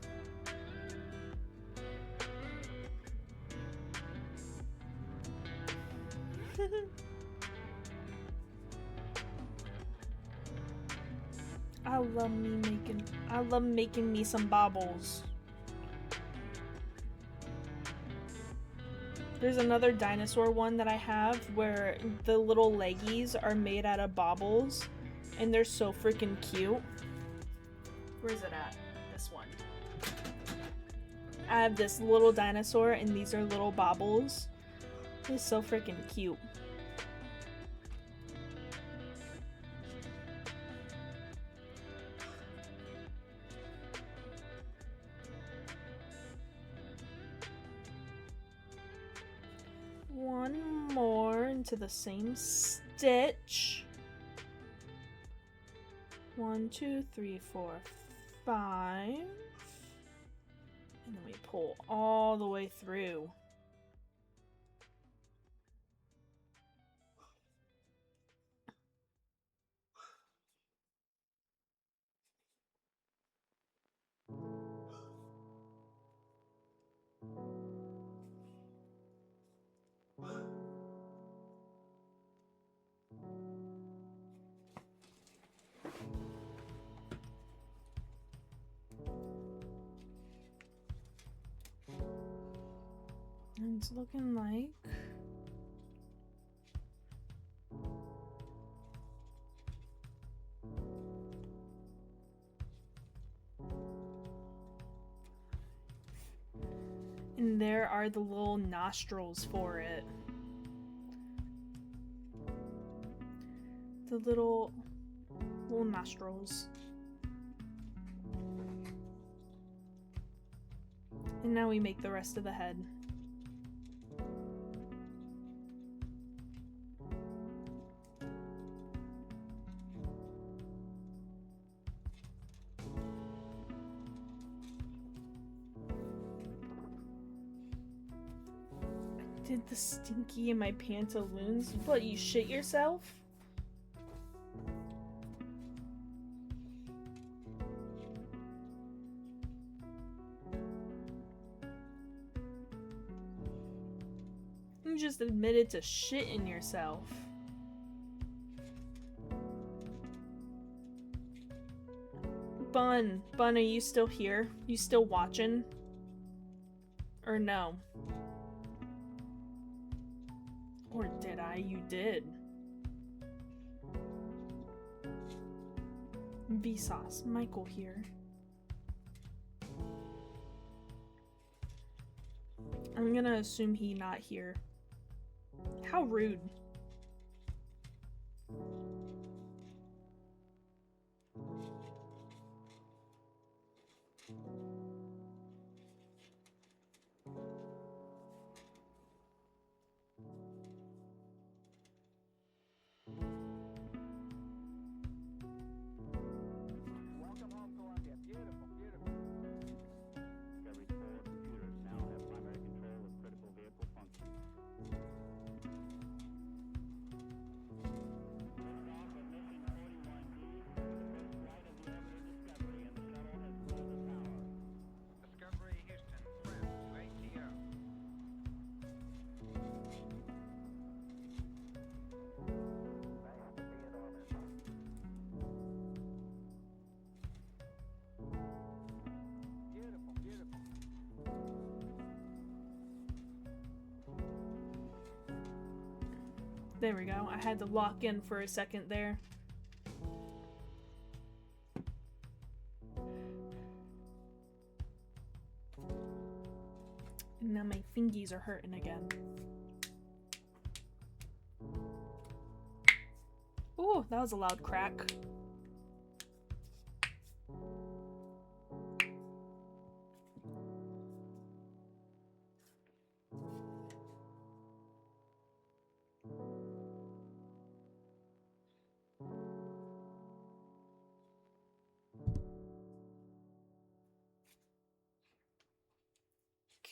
I love making me some baubles. There's another dinosaur one that I have where the little leggies are made out of baubles and they're so freaking cute. Where's it at? This one. I have this little dinosaur and these are little baubles. It's so freaking cute. One more into the same stitch. 1, 2, 3, 4, 5. And then we pull all the way through. And it's looking like and there are the little nostrils for it. The little nostrils. And now we make the rest of the head. Did the stinky in my pantaloons? What, you shit yourself? You just admitted to shitting yourself. Bun, are you still here? You still watching? Or no? Or did I? You did. Vsauce, Michael here. I'm gonna assume he not here. How rude. Welcome home, Columbia. Beautiful, beautiful. Discovery's 4 computers now have primary control of critical vehicle functions. Liftoff of mission 41D, the first flight of the orbiter Discovery, and the shuttle has pulled the power. Discovery Houston, press to ATO. Nice to be in orbit. Beautiful, beautiful. There we go. I had to lock in for a second there. And now my fingies are hurting again. Ooh, that was a loud crack.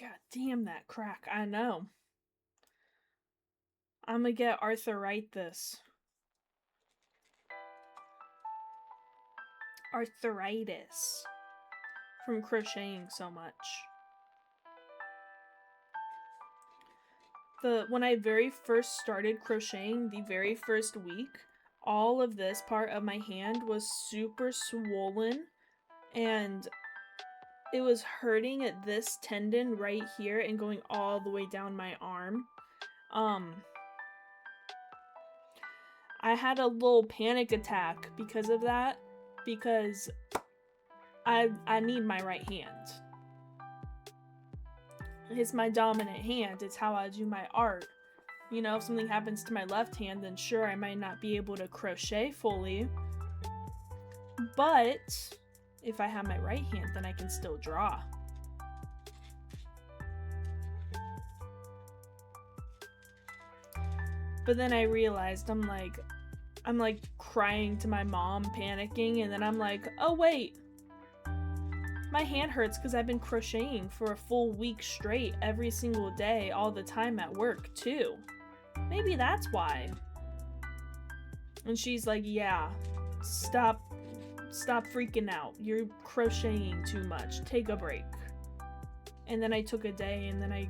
God damn that crack. I know. I'm gonna get arthritis. Arthritis. From crocheting so much. When I very first started crocheting, the very first week, all of this part of my hand was super swollen and it was hurting at this tendon right here and going all the way down my arm. I had a little panic attack because of that, because I need my right hand. It's my dominant hand. It's how I do my art. You know, if something happens to my left hand, then sure, I might not be able to crochet fully. But if I have my right hand, then I can still draw. But then I realized I'm like crying to my mom, panicking, and then I'm like, oh wait, my hand hurts because I've been crocheting for a full week straight every single day, all the time at work too. Maybe that's why. And she's like, yeah, stop freaking out. You're crocheting too much. Take a break. And then I took a day, and then I,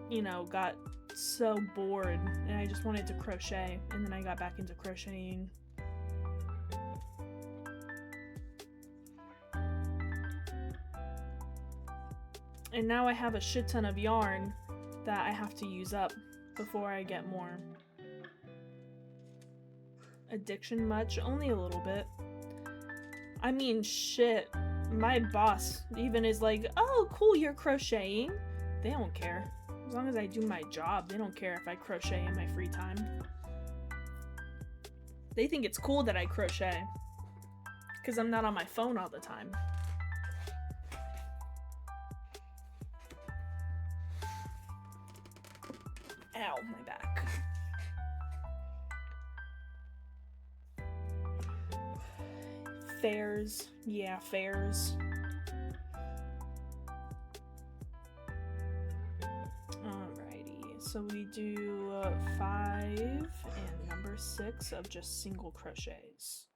you know, got so bored and I just wanted to crochet, and then I got back into crocheting. And now I have a shit ton of yarn that I have to use up before I get more. Addiction much? Only a little bit. I mean, shit. My boss even is like, oh, cool, you're crocheting. They don't care. As long as I do my job, they don't care if I crochet in my free time. They think it's cool that I crochet because I'm not on my phone all the time. Ow, my back. Fairs. Yeah, fairs. Alrighty, so we do 5 and number 6 of just single crochets.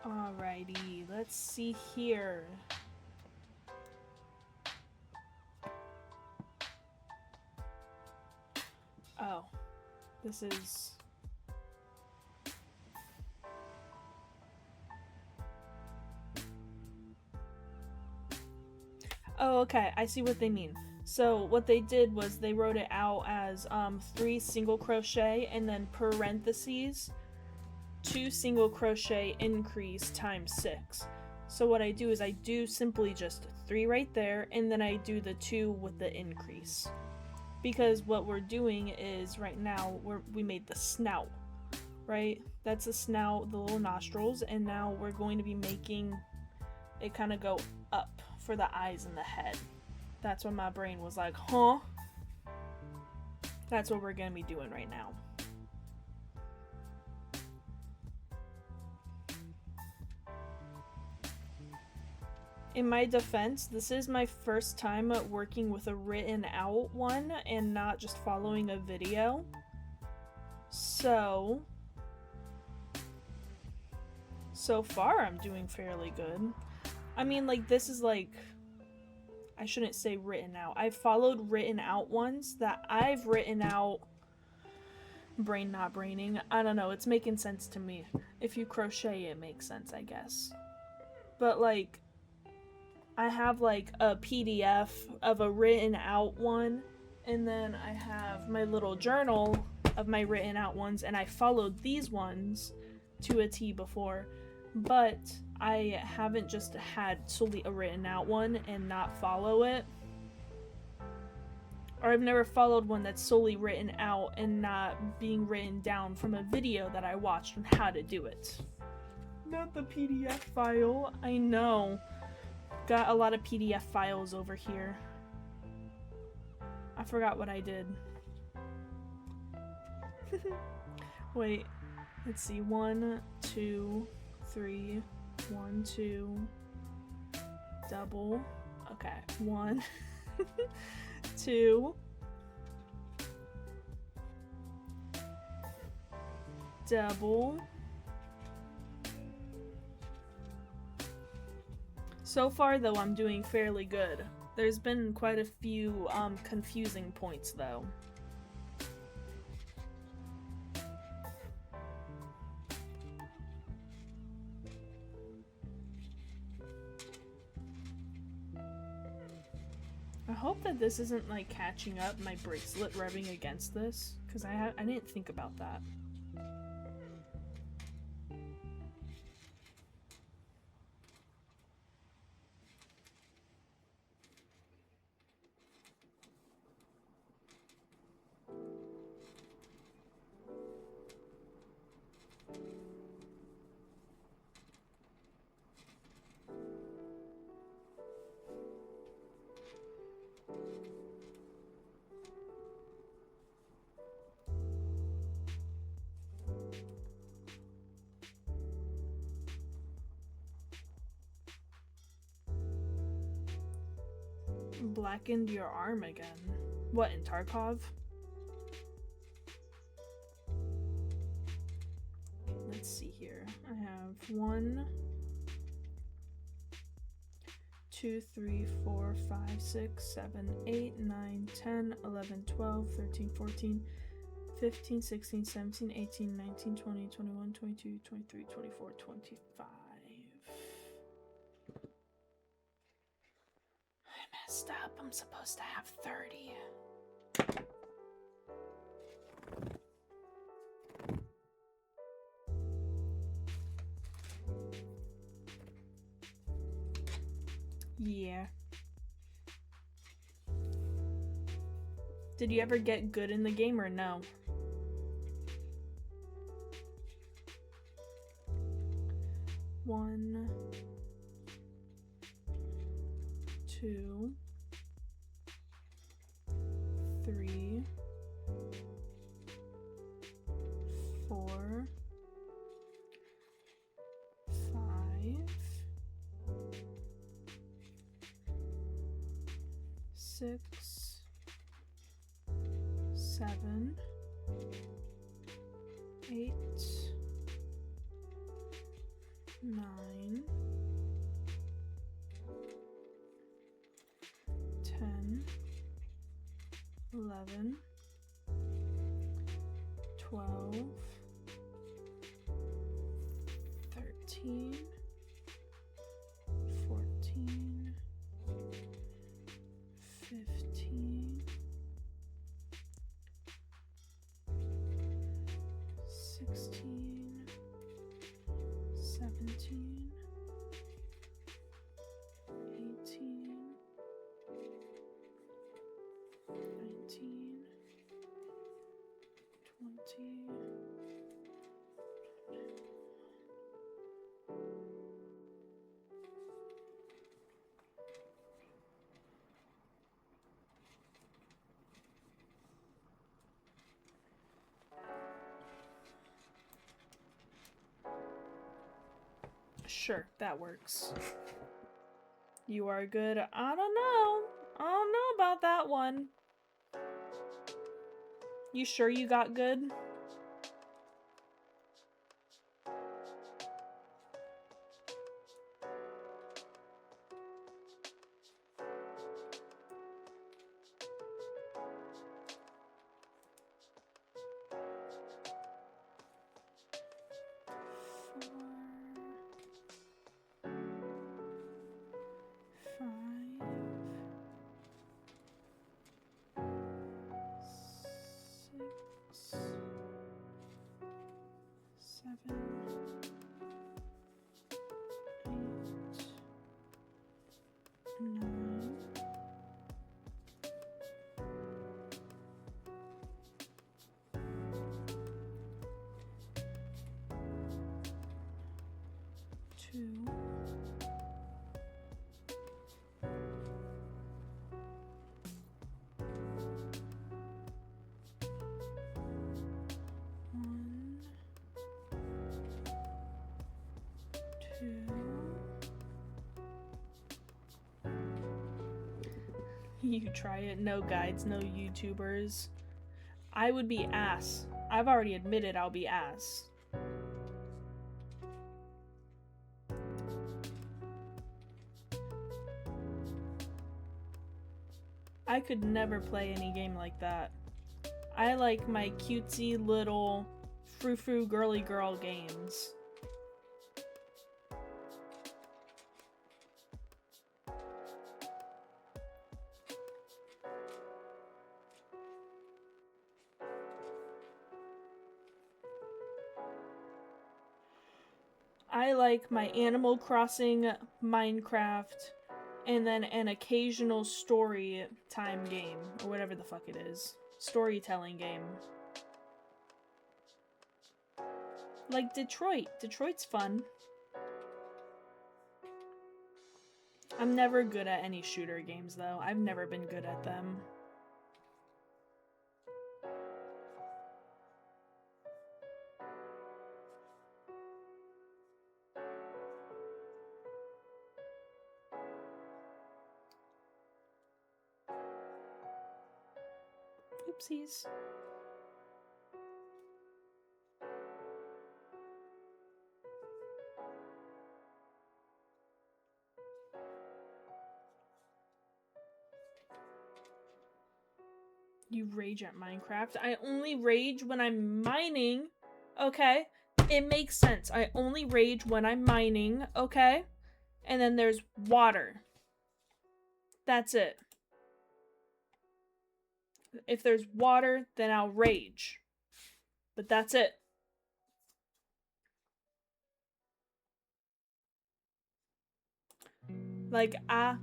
Alrighty, let's see here. Oh, this is... Oh, okay, I see what they mean. So what they did was they wrote it out as 3 single crochet and then parentheses 2 single crochet increase times 6. So what I do is I do simply just 3 right there, and then I do the 2 with the increase. Because what we're doing is right now we made the snout, right? That's the snout, the little nostrils, and now we're going to be making it kind of go up for the eyes and the head. That's when my brain was like, huh? That's what we're going to be doing right now. In my defense, this is my first time working with a written out one and not just following a video. So far I'm doing fairly good. I mean, like, this is like, I shouldn't say written out. I've followed written out ones that I've written out. Brain not braining. I don't know. It's making sense to me. If you crochet, it makes sense, I guess. But like, I have like a PDF of a written out one, and then I have my little journal of my written out ones, and I followed these ones to a T before, but I haven't just had solely a written out one and not follow it. Or I've never followed one that's solely written out and not being written down from a video that I watched on how to do it. Not the PDF file. I know. Got a lot of PDF files over here. I forgot what I did. Wait. Let's see. 1, 2, 3. 1, 2. Double. Okay. 1, 2. Double. So far, though, I'm doing fairly good. There's been quite a few confusing points, though. I hope that this isn't like catching up my bracelet rubbing against this, because I didn't think about that. Blackened your arm again. What, in Tarkov? Let's see here. I have 1, 2, 3, 4, 5, 6, 7, 8, 9, 10, 11, 12, 13, 14, 15, 16, 17, 18, 19, 20, 21, 22, 23, 24, 25. Messed up. I'm supposed to have 30. Yeah. Did you ever get good in the game or no? One, 2, 3, 4, 5, 6, 7, 8, 9, 10, 11, 12, 13, 14, 15, 16, 17, 18, 19, 20. Sure, that works. You are good. I don't know. I don't know about that one. You sure you got good? Six, 2. You try it. No guides, no YouTubers. I would be ass. I've already admitted I'll be ass. I could never play any game like that. I like my cutesy little frou-frou girly girl games. I like my Animal Crossing, Minecraft, and then an occasional story time game, or whatever the fuck it is. Storytelling game. Like Detroit. Detroit's fun. I'm never good at any shooter games, though. I've never been good at them. Oopsies. You rage at Minecraft? I only rage when I'm mining. Okay? It makes sense. I only rage when I'm mining. Okay? And then there's water. That's it. If there's water, then I'll rage. But that's it. Like, I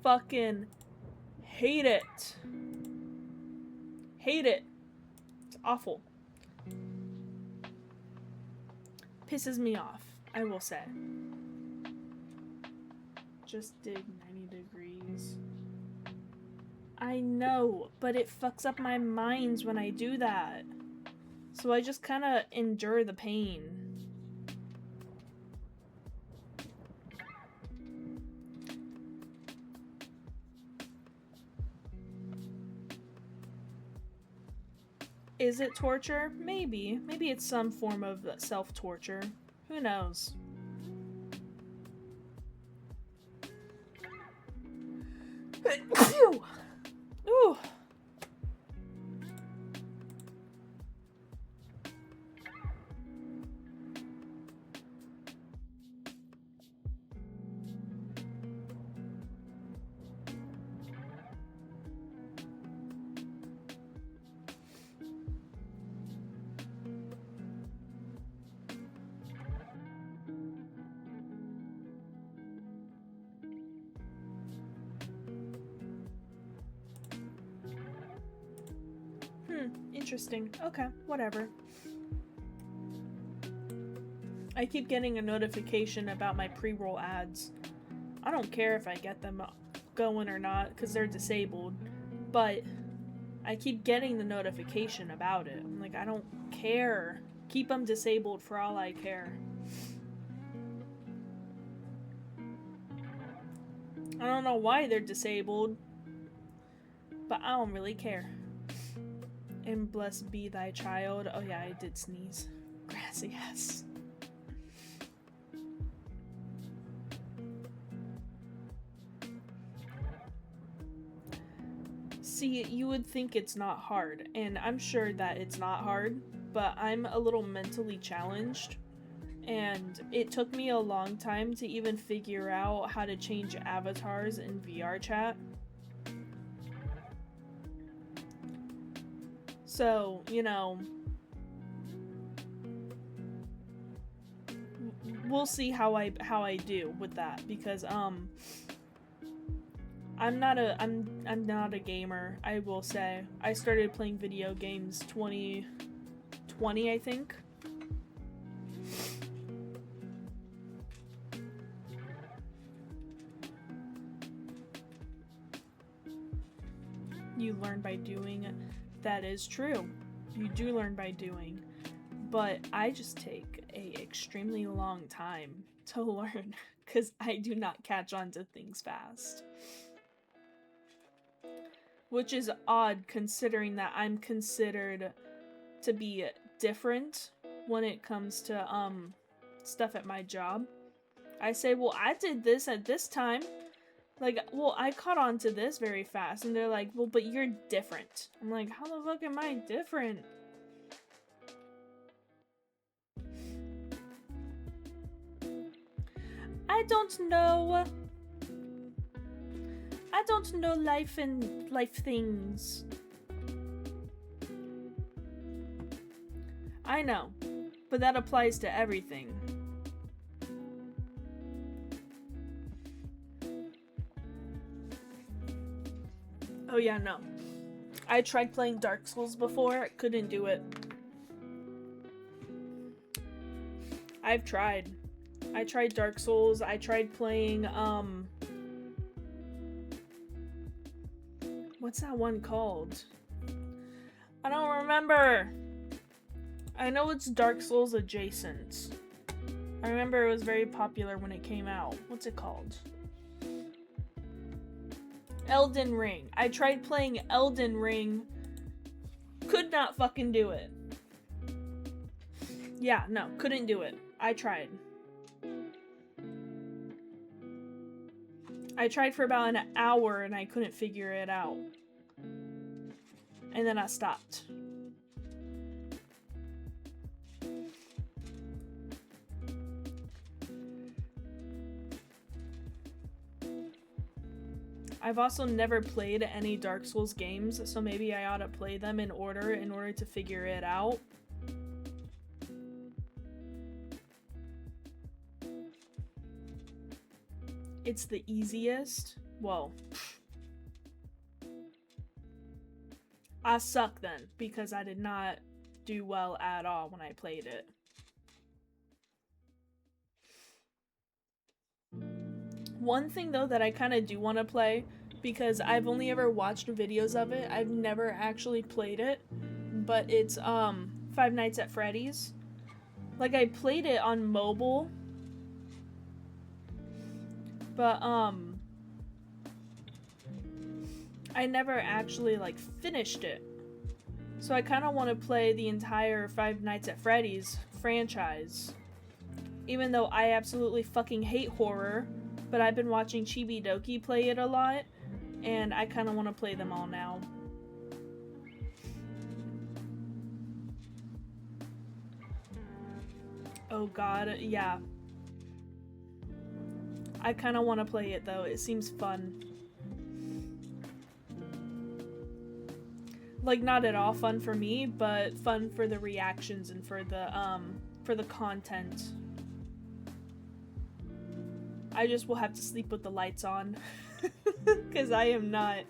fucking hate it. Hate it. It's awful. Pisses me off, I will say. Just did 90 degrees. I know, but it fucks up my minds when I do that. So I just kind of endure the pain. Is it torture? Maybe. Maybe it's some form of self-torture. Who knows? Ooh. Interesting. Okay, whatever. I keep getting a notification about my pre-roll ads. I don't care if I get them going or not, because they're disabled. But I keep getting the notification about it. I'm like, I don't care. Keep them disabled for all I care. I don't know why they're disabled, but I don't really care. And blessed be thy child. Oh yeah, I did sneeze. Grassy ass. See, you would think it's not hard, and I'm sure that it's not hard, but I'm a little mentally challenged, and it took me a long time to even figure out how to change avatars in VR chat. So, you know, we'll see how I do with that, because I'm not a gamer, I will say. I started playing video games 2020, I think. You learn by doing. That is true. You do learn by doing. But I just take a extremely long time to learn because I do not catch on to things fast. Which is odd considering that I'm considered to be different when it comes to stuff at my job. I say, well, I did this at this time. Like, well, I caught on to this very fast. And they're like, well, but you're different. I'm like, how the fuck am I different? I don't know. I don't know life and life things. I know, but that applies to everything. Oh yeah, no. I tried playing Dark Souls before, I couldn't do it. I've tried. I tried Dark Souls, I tried playing, what's that one called? I don't remember! I know it's Dark Souls adjacent. I remember it was very popular when it came out. What's it called? Elden Ring. I tried playing Elden Ring. Could not fucking do it. Yeah, no, couldn't do it. I tried. I tried for about an hour and I couldn't figure it out. And then I stopped. I've also never played any Dark Souls games, so maybe I ought to play them in order to figure it out. It's the easiest. Well, I suck then, because I did not do well at all when I played it. One thing though that I kind of do want to play, because I've only ever watched videos of it, I've never actually played it, but it's Five Nights at Freddy's. Like, I played it on mobile, but I never actually like finished it. So I kind of want to play the entire Five Nights at Freddy's franchise. Even though I absolutely fucking hate horror, but I've been watching Chibi Doki play it a lot, and I kind of want to play them all now. Oh god, yeah. I kind of want to play it though, it seems fun. Like, not at all fun for me, but fun for the reactions and for the content. I just will have to sleep with the lights on. Because I am not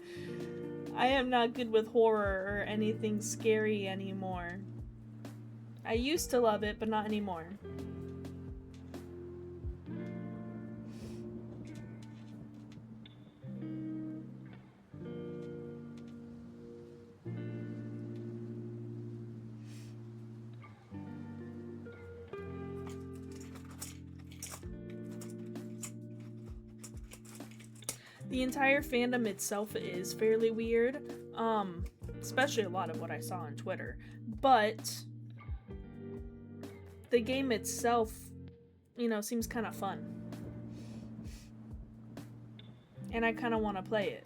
good with horror or anything scary anymore. I used to love it, but not anymore. The entire fandom itself is fairly weird, especially a lot of what I saw on Twitter, but the game itself, you know, seems kind of fun, and I kind of want to play it.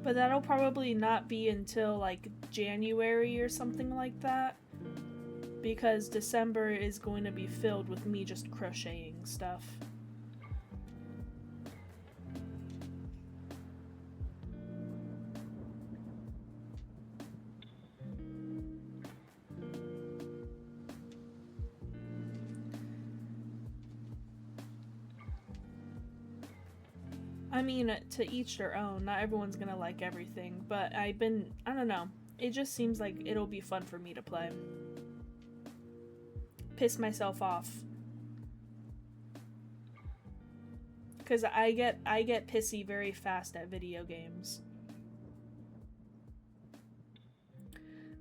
But that'll probably not be until like January or something like that, because December is going to be filled with me just crocheting stuff. I mean, to each their own. Not everyone's gonna like everything, but I don't know. It just seems like it'll be fun for me to play. piss myself off. Cause I get pissy very fast at video games.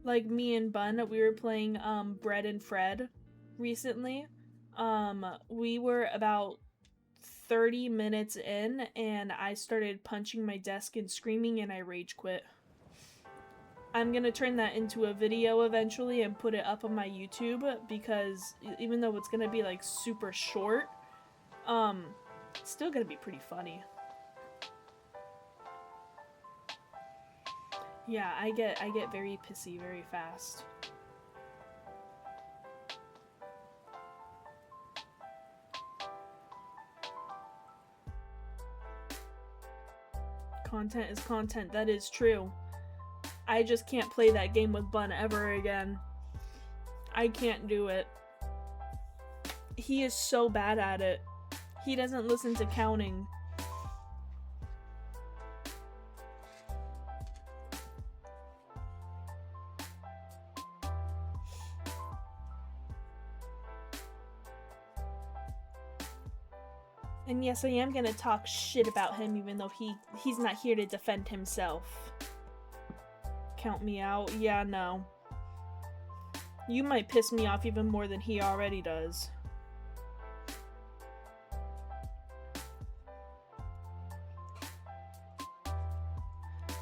Like me and Bun, we were playing Bread and Fred recently. We were about 30 minutes in and I started punching my desk and screaming and I rage quit. I'm gonna turn that into a video eventually and put it up on my YouTube because even though it's gonna be like super short, it's still gonna be pretty funny. Yeah, I get very pissy very fast. Content is content, that is true. I just can't play that game with Bun ever again. I can't do it. He is so bad at it. He doesn't listen to counting. And yes, I am gonna talk shit about him even though he's not here to defend himself. Count me out? Yeah, no. You might piss me off even more than he already does.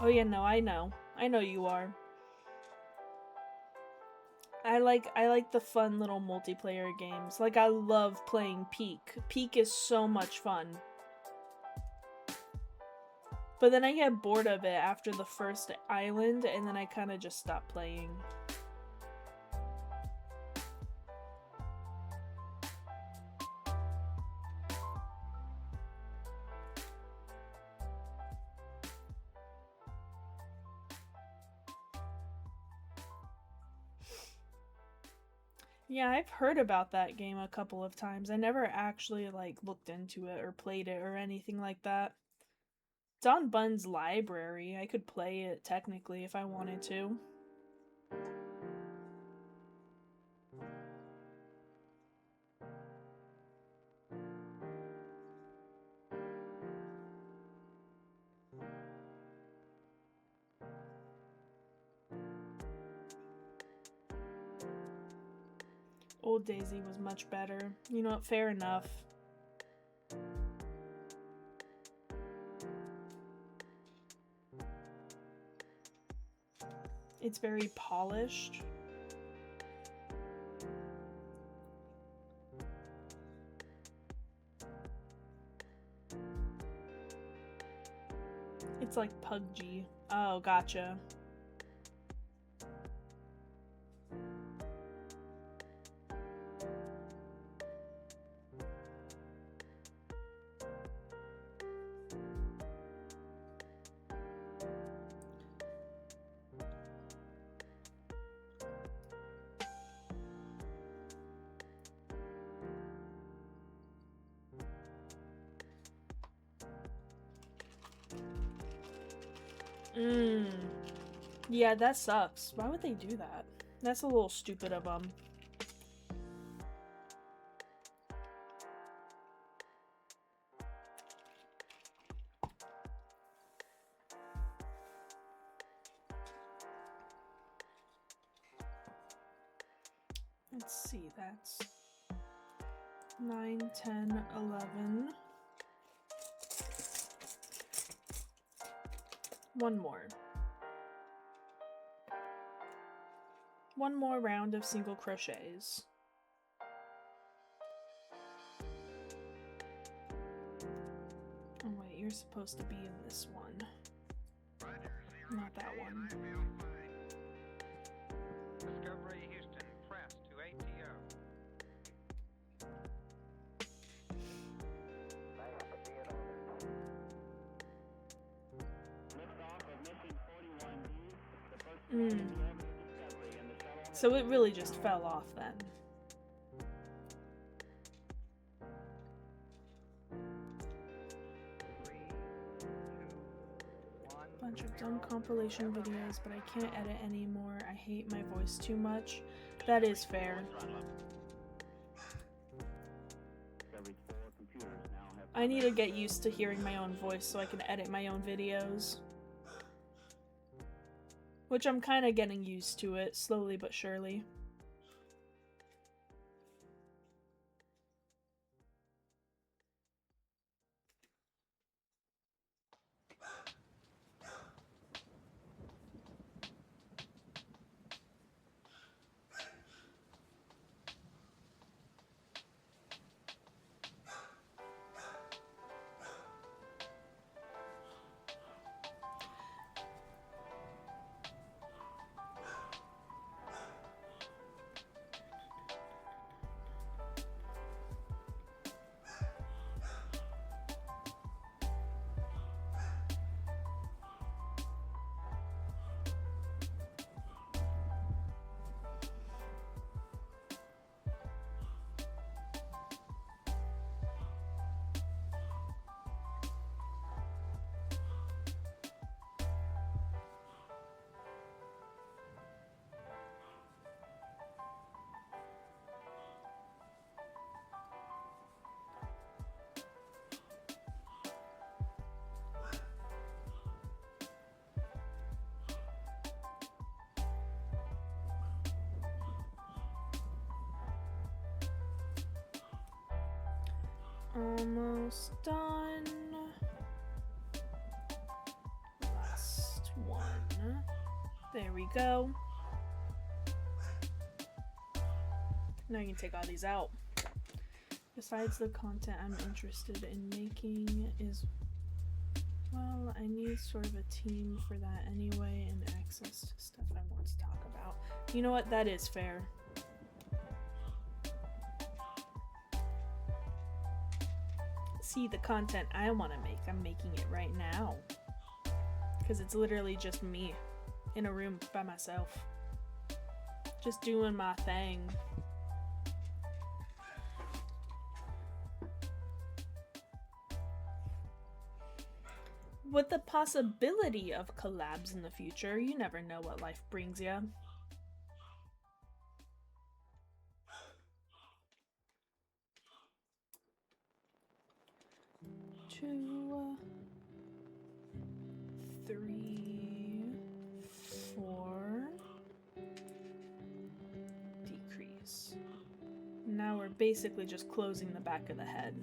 Oh yeah, no, I know. I know you are. I like the fun little multiplayer games. Like, I love playing Peak. Peak is so much fun. But then I get bored of it after the first island, and then I kind of just stop playing. Yeah, I've heard about that game a couple of times. I never actually, like, looked into it or played it or anything like that. It's on Bun's library. I could play it, technically, if I wanted to. Old Daisy was much better. You know what? Fair enough. It's very polished. It's like PUBG. Oh, gotcha. Yeah, that sucks. Why would they do that? That's a little stupid of them. Let's see, that's 9, 10, 11. One more. One more round of single crochets. Oh wait, you're supposed to be in this one. Not that one. Discovery Houston, press to ATO. So it really just fell off then. Bunch of dumb compilation videos, but I can't edit anymore. I hate my voice too much. That is fair. computers now have I need to get used to hearing my own voice so I can edit my own videos. Which I'm kind of getting used to it, slowly but surely. Almost done. Last one. There we go. Now you can take all these out. Besides the content I'm interested in making is, well, I need sort of a team for that anyway and access to stuff I want to talk about. You know what? That is fair. See, the content I want to make, I'm making it right now. Because it's literally just me in a room by myself. Just doing my thing. With the possibility of collabs in the future, you never know what life brings you. Two, 3, 4. Decrease. Now we're basically just closing the back of the head.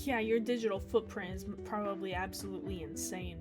Yeah, your digital footprint is probably absolutely insane.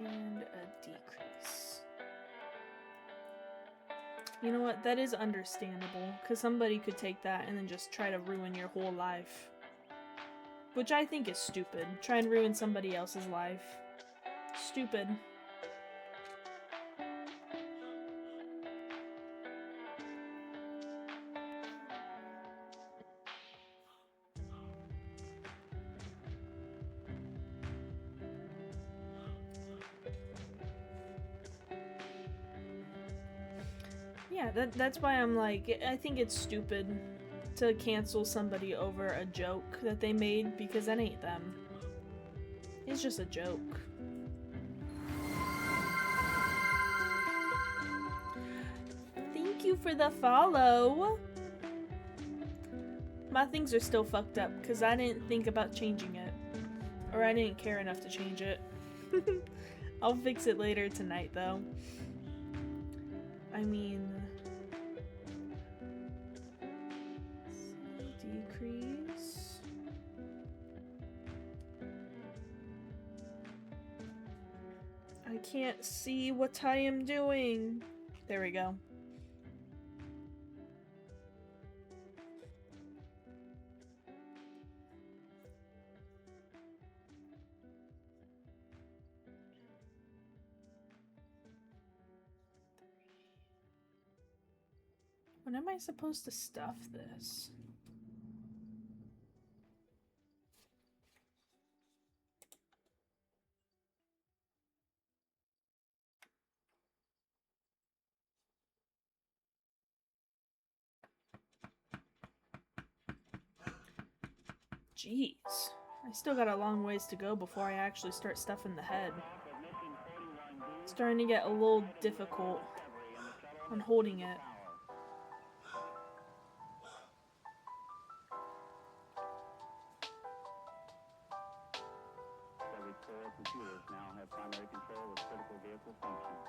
And a decrease. You know what? That is understandable, because somebody could take that and then just try to ruin your whole life. Which I think is stupid. Try and ruin somebody else's life. Stupid. Yeah, that's why I'm like, I think it's stupid to cancel somebody over a joke that they made because that ain't them. It's just a joke. Thank you for the follow. My things are still fucked up because I didn't think about changing it. Or I didn't care enough to change it. I'll fix it later tonight though. I mean... decrease... I can't see what I am doing. There we go. When am I supposed to stuff this? Jeez. I still got a long ways to go before I actually start stuffing the head. It's starting to get a little difficult on holding it. Every 4 computers now have primary control of critical vehicle functions.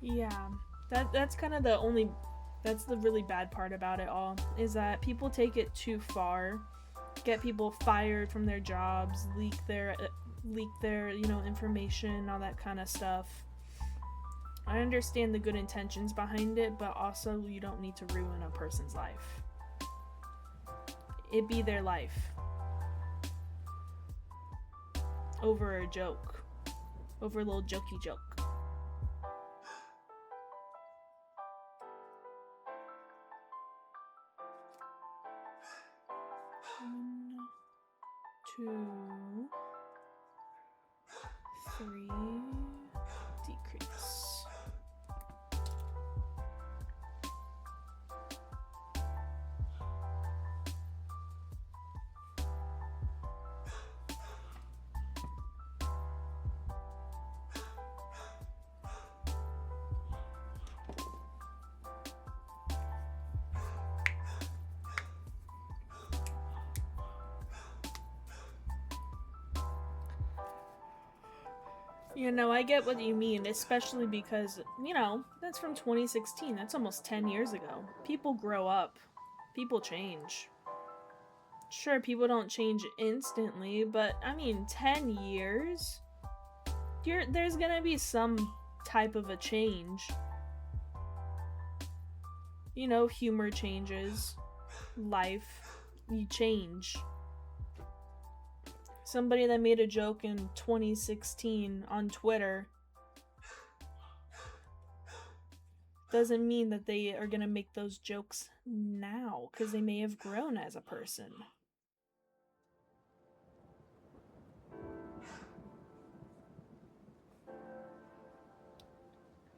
Yeah, that's kind of that's the really bad part about it all, is that people take it too far, get people fired from their jobs, leak their information, all that kind of stuff. I understand the good intentions behind it, but also you don't need to ruin a person's life. It be their life. Over a joke. Over a little jokey joke. 1, 2, 3, decrease. You know, I get what you mean, especially because, you know, that's from 2016. That's almost 10 years ago. People grow up. People change. Sure, people don't change instantly, but, I mean, 10 years? There's gonna be some type of a change. You know, humor changes. Life. You change. Somebody that made a joke in 2016 on Twitter doesn't mean that they are gonna make those jokes now, because they may have grown as a person.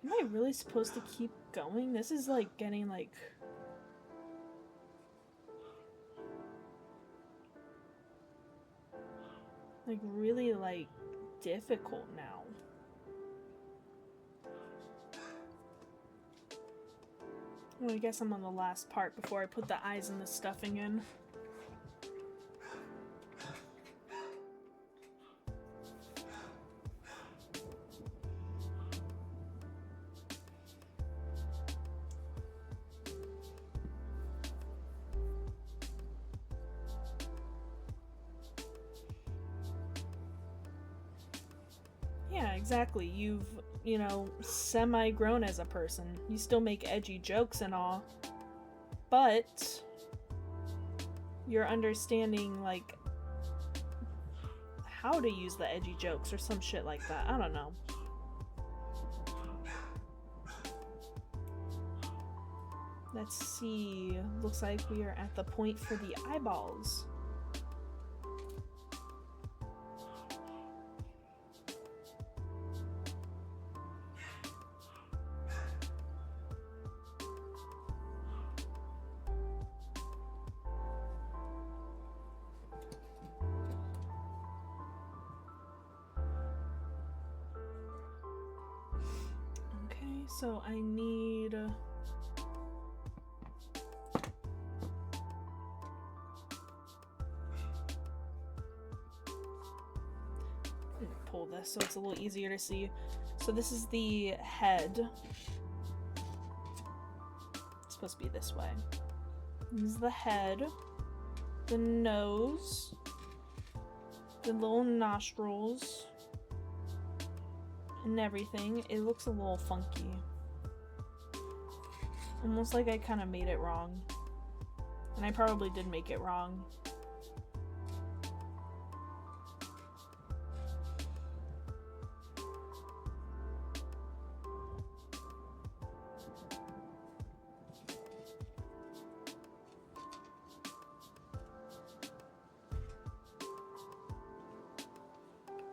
Am I really supposed to keep going? This is like getting like... really like difficult now. Well, I guess I'm on the last part before I put the eyes and the stuffing in. Yeah, exactly. You've, you know, semi-grown as a person. You still make edgy jokes and all, but you're understanding, like, how to use the edgy jokes or some shit like that. I don't know. Let's see. Looks like we are at the point for the eyeballs. Okay, so I need pull this so it's a little easier to see. So this is the head. It's supposed to be this way. This is the head, the nose, the little nostrils, and everything. It looks a little funky. Almost like I kind of made it wrong. And I probably did make it wrong.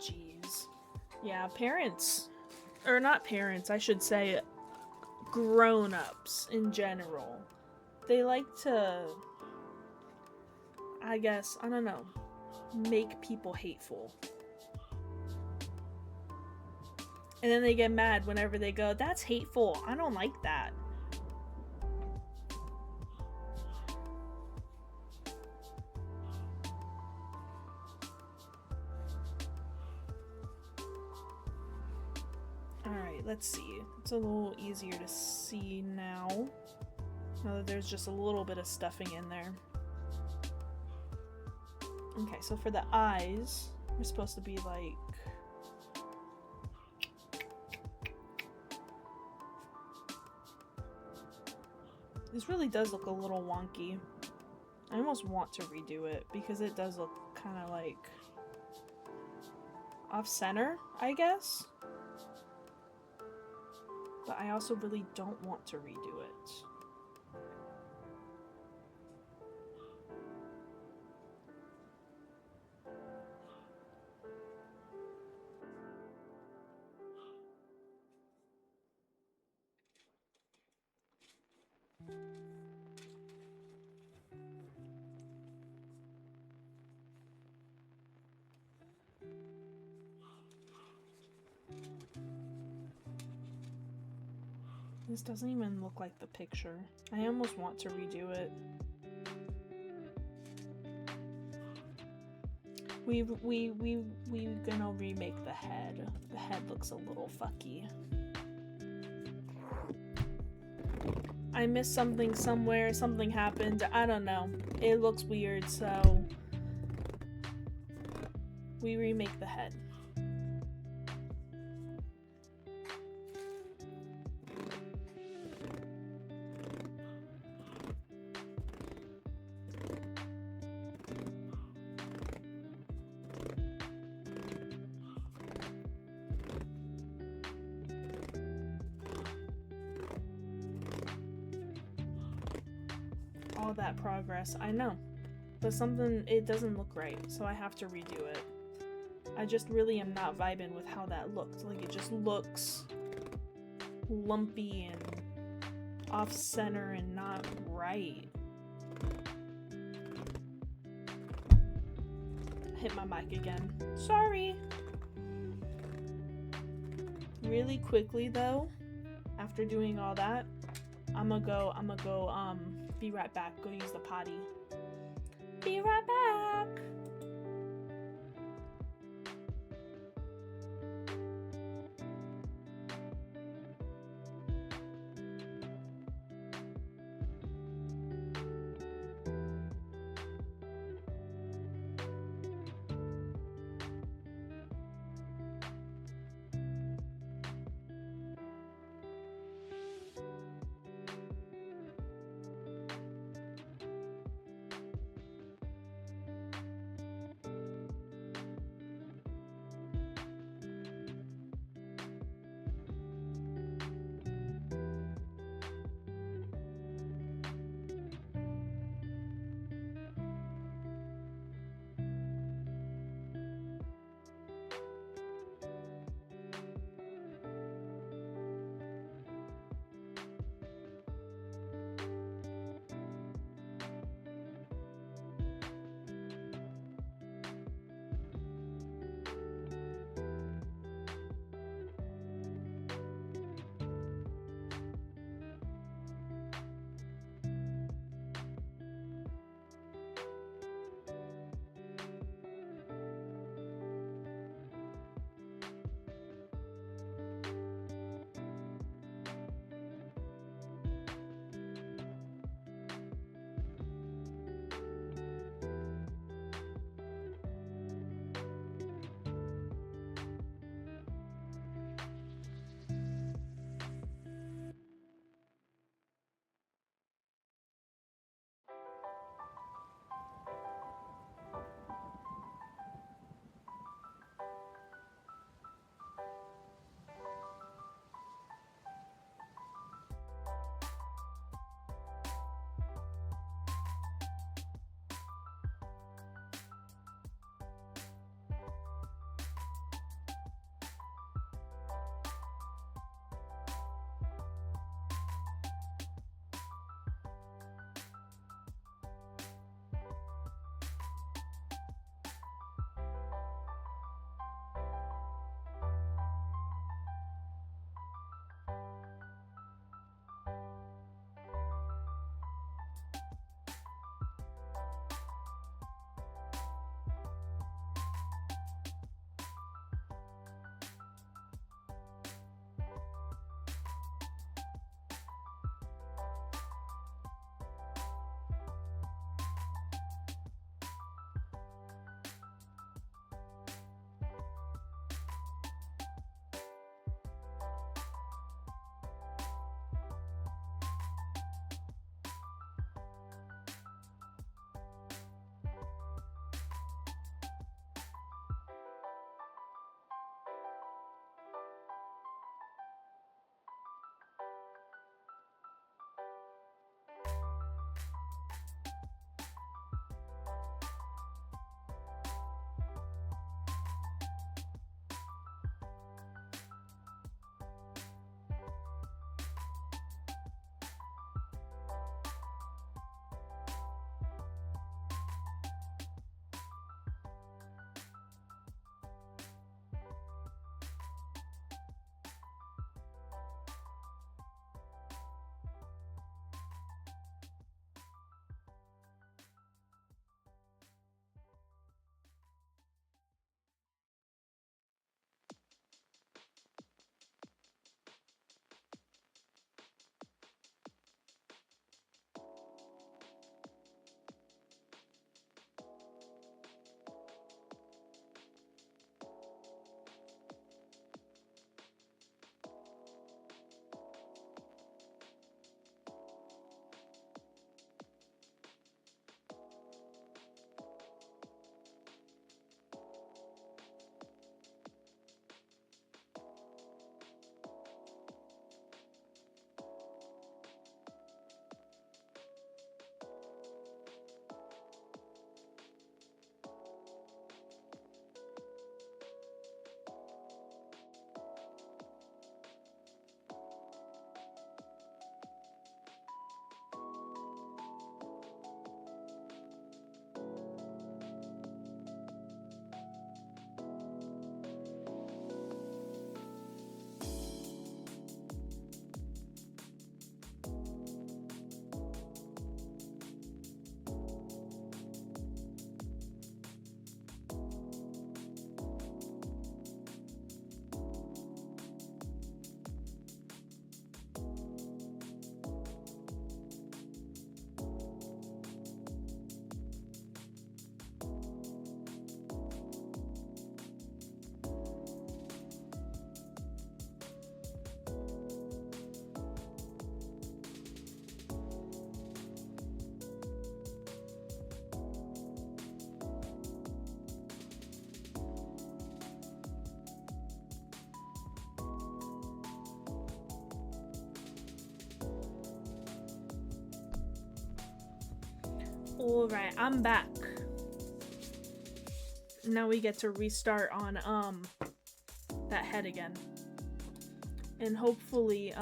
Jeez. Yeah, parents, or not parents, I should say grown-ups in general, they like to, I guess, I don't know, make people hateful. And then they get mad whenever they go, that's hateful, I don't like that. Alright, let's see. It's a little easier to see now. Now that there's just a little bit of stuffing in there. Okay, so for the eyes, we're supposed to be like... This really does look a little wonky. I almost want to redo it because it does look kind of like off-center, I guess. But I also really don't want to redo it. This doesn't even look like the picture. I almost want to redo it. We gonna remake the head. The head looks a little fucky. I missed something somewhere, something happened, I don't know. It looks weird, so we remake the head. All that progress, I know, but something, it doesn't look right, so I have to redo it. I just really am not vibing with how that looked. Like, it just looks lumpy and off-center and not right. Hit my mic again. Sorry! Really quickly though, after doing all that, I'ma go, be right back. Go use the potty. Be right back! Alright, I'm back. Now we get to restart on that head again. And hopefully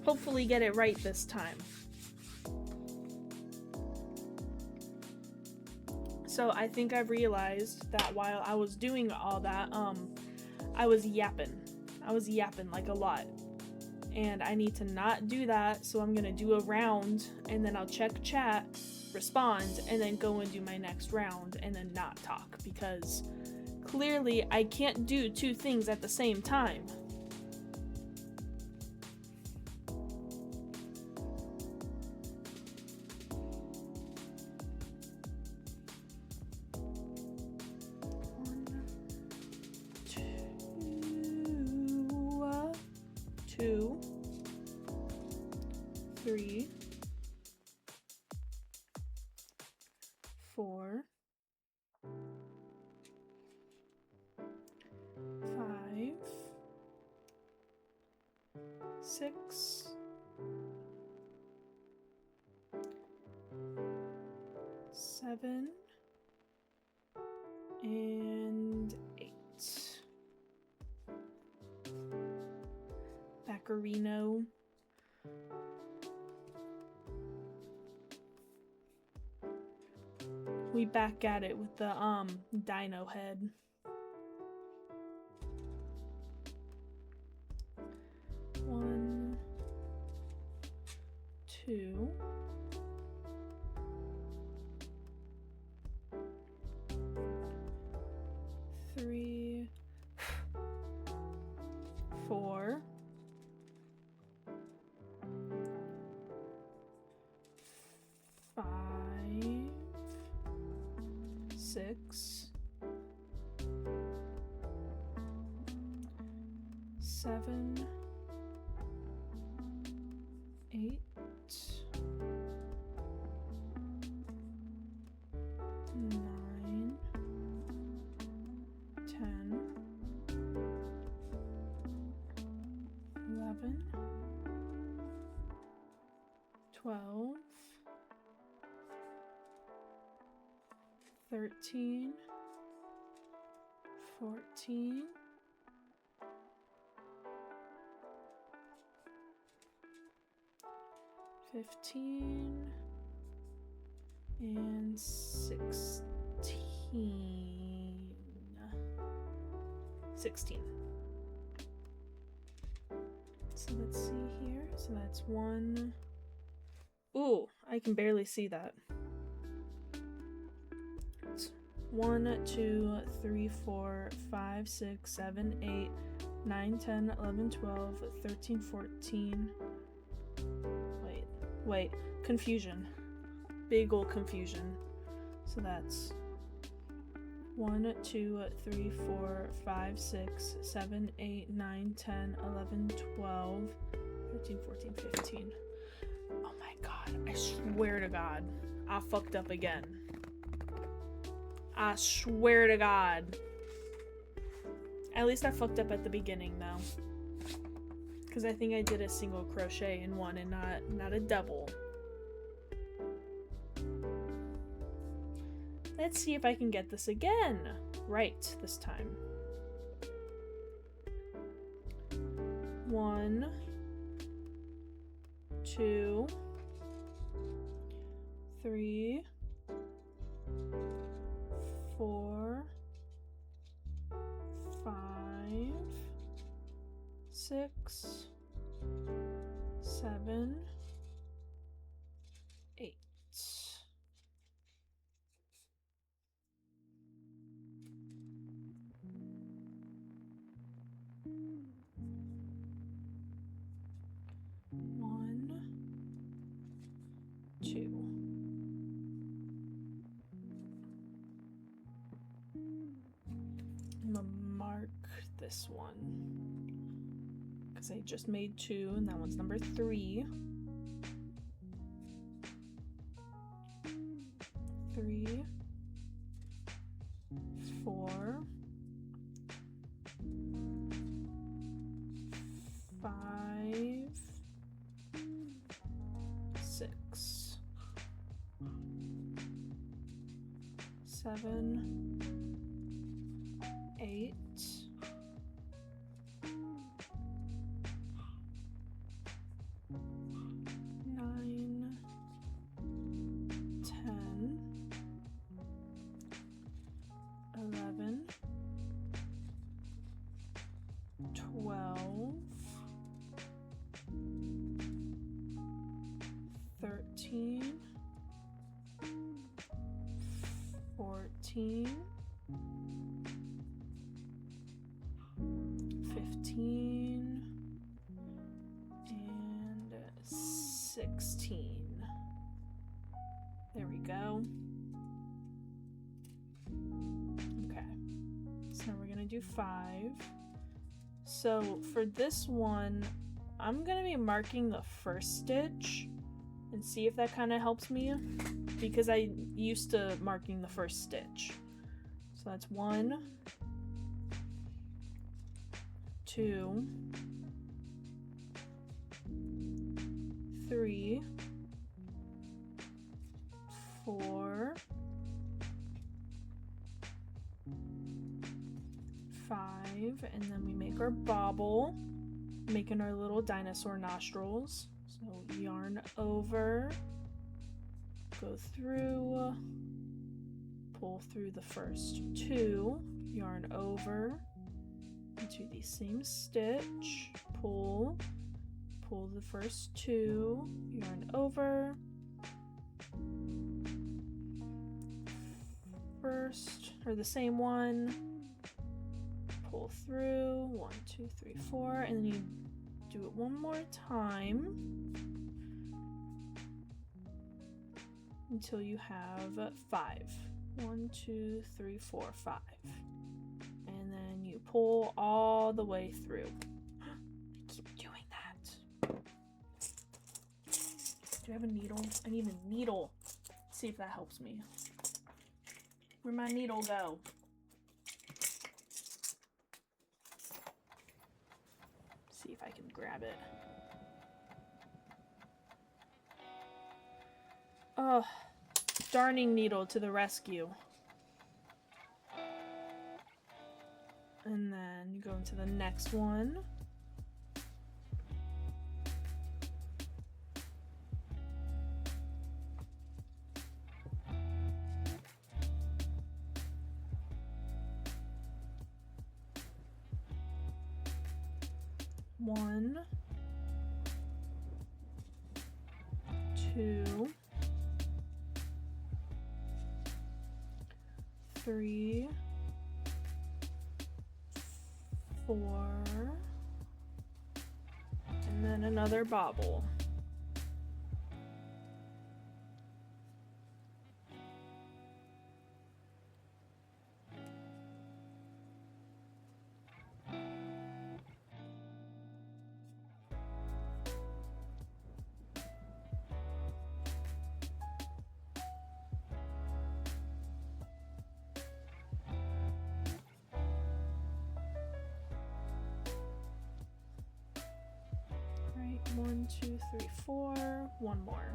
hopefully get it right this time. So I think I've realized that while I was doing all that, I was yapping. I was yapping like a lot. And I need to not do that, so I'm gonna do a round, and then I'll check chat, respond, and then go and do my next round, and then not talk, because clearly I can't do two things at the same time. Two, 3, 4, 5, 6, 7, and 8. Baccarino. We back at it with the Dino head. One, 2, 3, 4, 5, 6, 7, 8, 9, 10, 11, 12, 13, 14, 15, and 16. 16. So let's see here. So that's 1. Ooh, I can barely see that. 1, 2, 3, 4, 5, 6, 7, 8, 9, 10, 11, 12, 13, 14. Wait, confusion. Big ol' confusion. So that's 1, 2, 3, 4, 5, 6, 7, 8, 9, 10, 11, 12, 13, 14, 15. Oh my god, I swear to god, I fucked up again. I swear to god. At least I fucked up at the beginning though. Because I think I did a single crochet in one and not a double. Let's see if I can get this again right this time. 1, 2, 3, 4, 5, 6, 7, 8. One, 2. I'm gonna mark this one because I just made 2 and that one's number 3. 3, 4, 5, 7, 8, 9, 10, 11, 12, 13, 14, 15, and 16. There we go. Okay, so now we're gonna do 5. So for this one, I'm gonna be marking the first stitch and see if that kind of helps me, because I used to marking the first stitch. So that's 1, 2, 3, 4, 5, and then we make our bobble, making our little dinosaur nostrils. So yarn over, go through, pull through the first 2, yarn over into the same stitch, pull the first 2, yarn over, first, or the same one, pull through, 1, 2, 3, 4, and then you do it one more time until you have 5. 1, 2, 3, 4, 5. And then you pull all the way through. I keep doing that. Do I have a needle? I need a needle. Let's see if that helps me. Where'd my needle go? See if I can grab it. Oh, darning needle to the rescue. And then you go into the next one. One, 2, 3, 4, and then another bobble. Right, 1, 2, 3, 4, one more.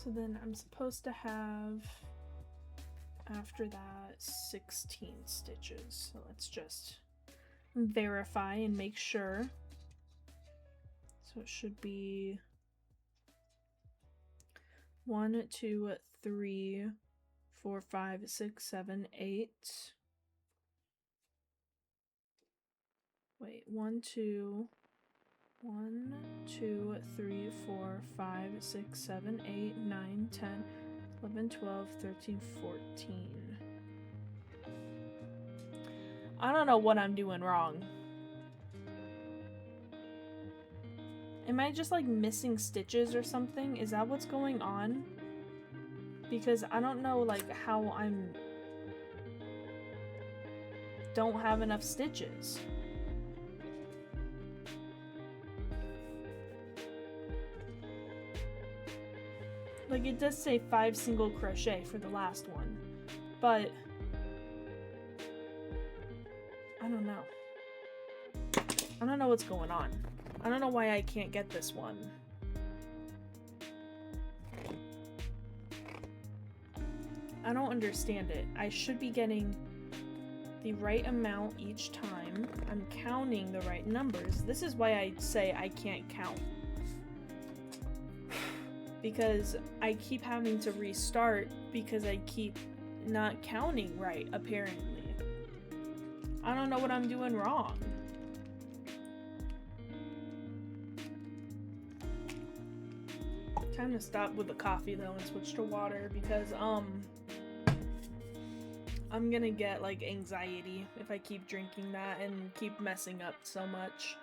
So then I'm supposed to have, after that, 16 stitches. So let's just verify and make sure. So it should be 1, 2, 3, 4, 5, 6, 7, 8. Wait, 1, 2, 1, 2, 3, 4, 5, 6, 7, 8, 9, 10, 11, 12, 13, 14. I don't know what I'm doing wrong. Am I just like missing stitches or something? Is that what's going on? Because I don't know like how I'm don't have enough stitches. Like it does say 5 single crochet for the last one, but I don't know. I don't know what's going on. I don't know why I can't get this one. I don't understand it. I should be getting the right amount each time. I'm counting the right numbers. This is why I say I can't count. Because I keep having to restart because I keep not counting right, apparently. I don't know what I'm doing wrong. Time to stop with the coffee though and switch to water because I'm gonna get like anxiety if I keep drinking that and keep messing up so much.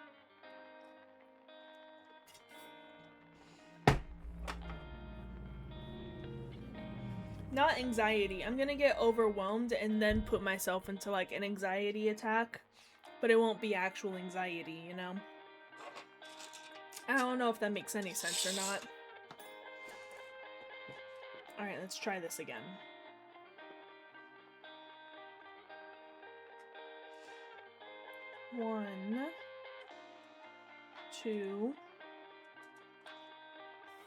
Not anxiety. I'm gonna get overwhelmed and then put myself into like an anxiety attack, but it won't be actual anxiety, you know? I don't know if that makes any sense or not. Alright, let's try this again. One, 2,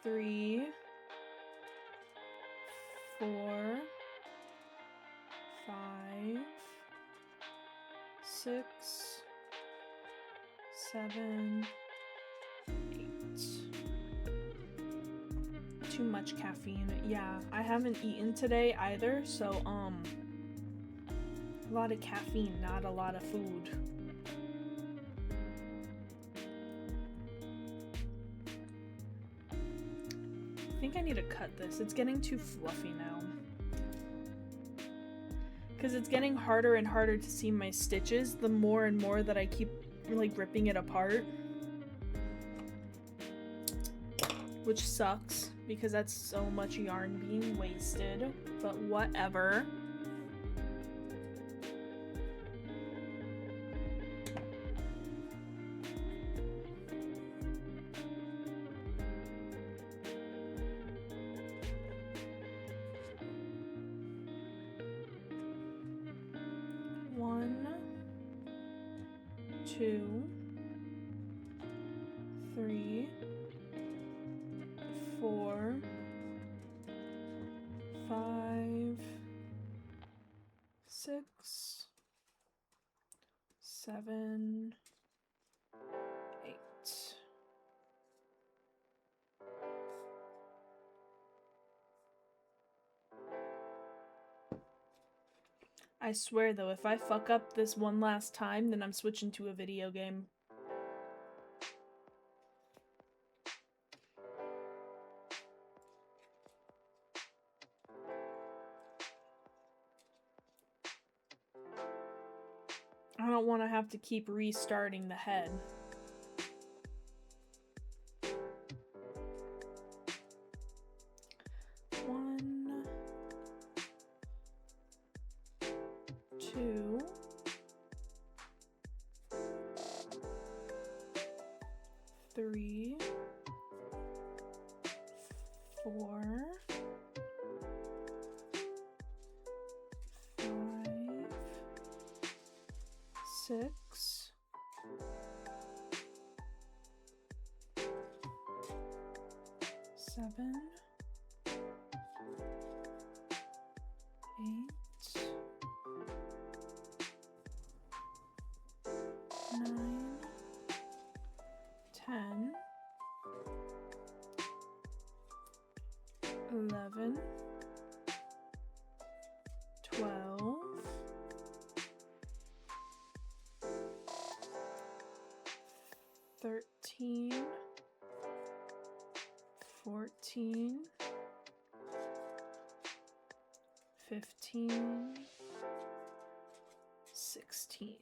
3, 4, 5, 6, 7, 8. Too much caffeine. Yeah, I haven't eaten today either, so a lot of caffeine, not a lot of food. I think I need to cut this. It's getting too fluffy now. Because it's getting harder and harder to see my stitches the more and more that I keep like ripping it apart. Which sucks because that's so much yarn being wasted, but whatever. One, 2, 3, 4, 5, 6, 7, 8. I swear though, if I fuck up this one last time, then I'm switching to a video game. I don't want to have to keep restarting the head. One, 2, 3, 4, 5, 6, 7, 8, 9, 10, 11, 12, 13, 14, 15, 16.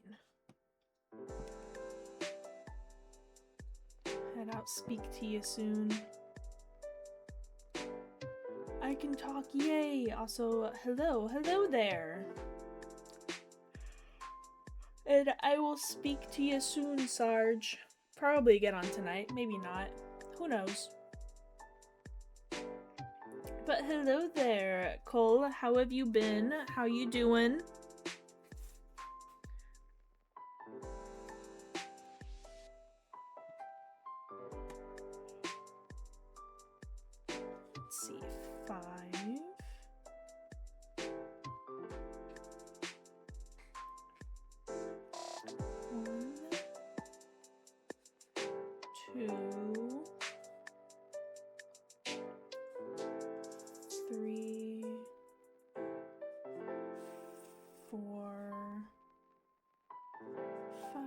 Head out, speak to you soon. I can talk, yay! Also, hello there. And I will speak to you soon, Sarge. Probably get on tonight, maybe not. Who knows? But hello there, Cole. How have you been? How you doing? Let's see, 5. 1, 2, 3, 4, 5.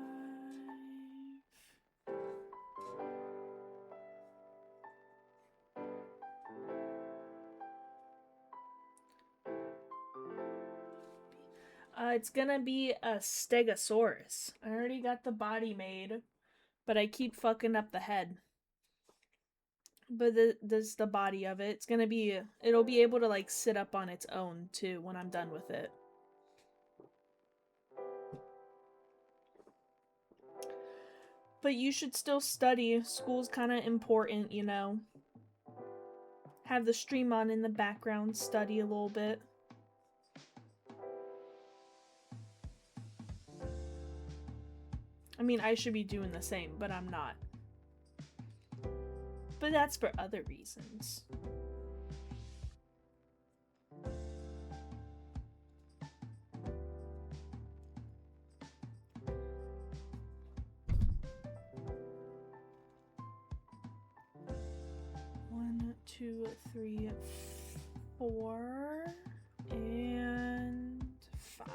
It's gonna be a Stegosaurus. I already got the body made, but I keep fucking up the head. But this is the body of it. It's gonna be, it'll be able to like sit up on its own too when I'm done with it. But you should still study. School's kind of important, you know. Have the stream on in the background, study a little bit. I mean, I should be doing the same, but I'm not. But that's for other reasons. One, 2, 3, 4, and 5.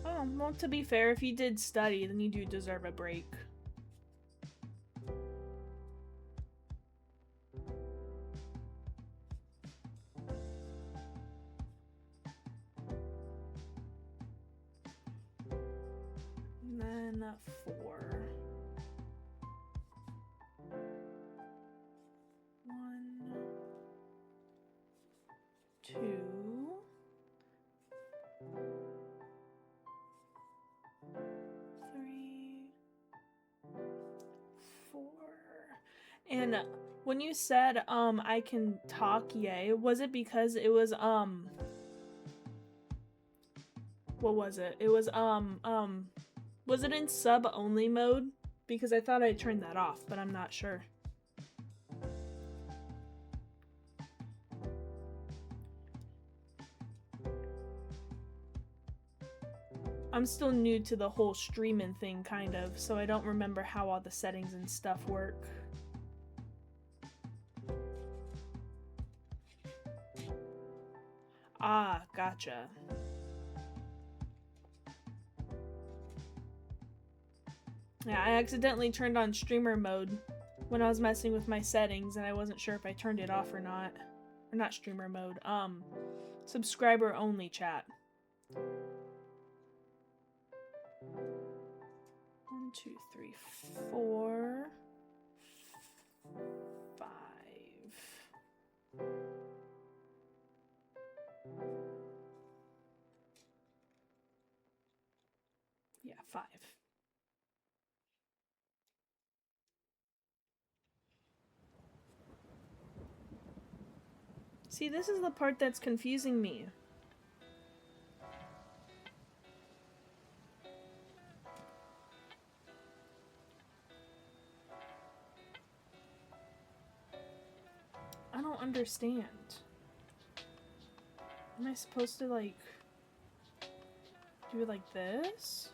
Oh, well, to be fair, if you did study, then you do deserve a break. And then 4. 1, 2. 3, 4. And when you said I can talk, yay, was it because it was what was it? It was was it in sub only mode? Because I thought I turned that off, but I'm not sure. I'm still new to the whole streaming thing, kind of, so I don't remember how all the settings and stuff work. Ah, gotcha. Yeah, I accidentally turned on streamer mode when I was messing with my settings, and I wasn't sure if I turned it off or not. Or not streamer mode, subscriber only chat. 1, 2, 3, 4, 5. Yeah, 5. See, this is the part that's confusing me. I don't understand. Am I supposed to, like, do it like this?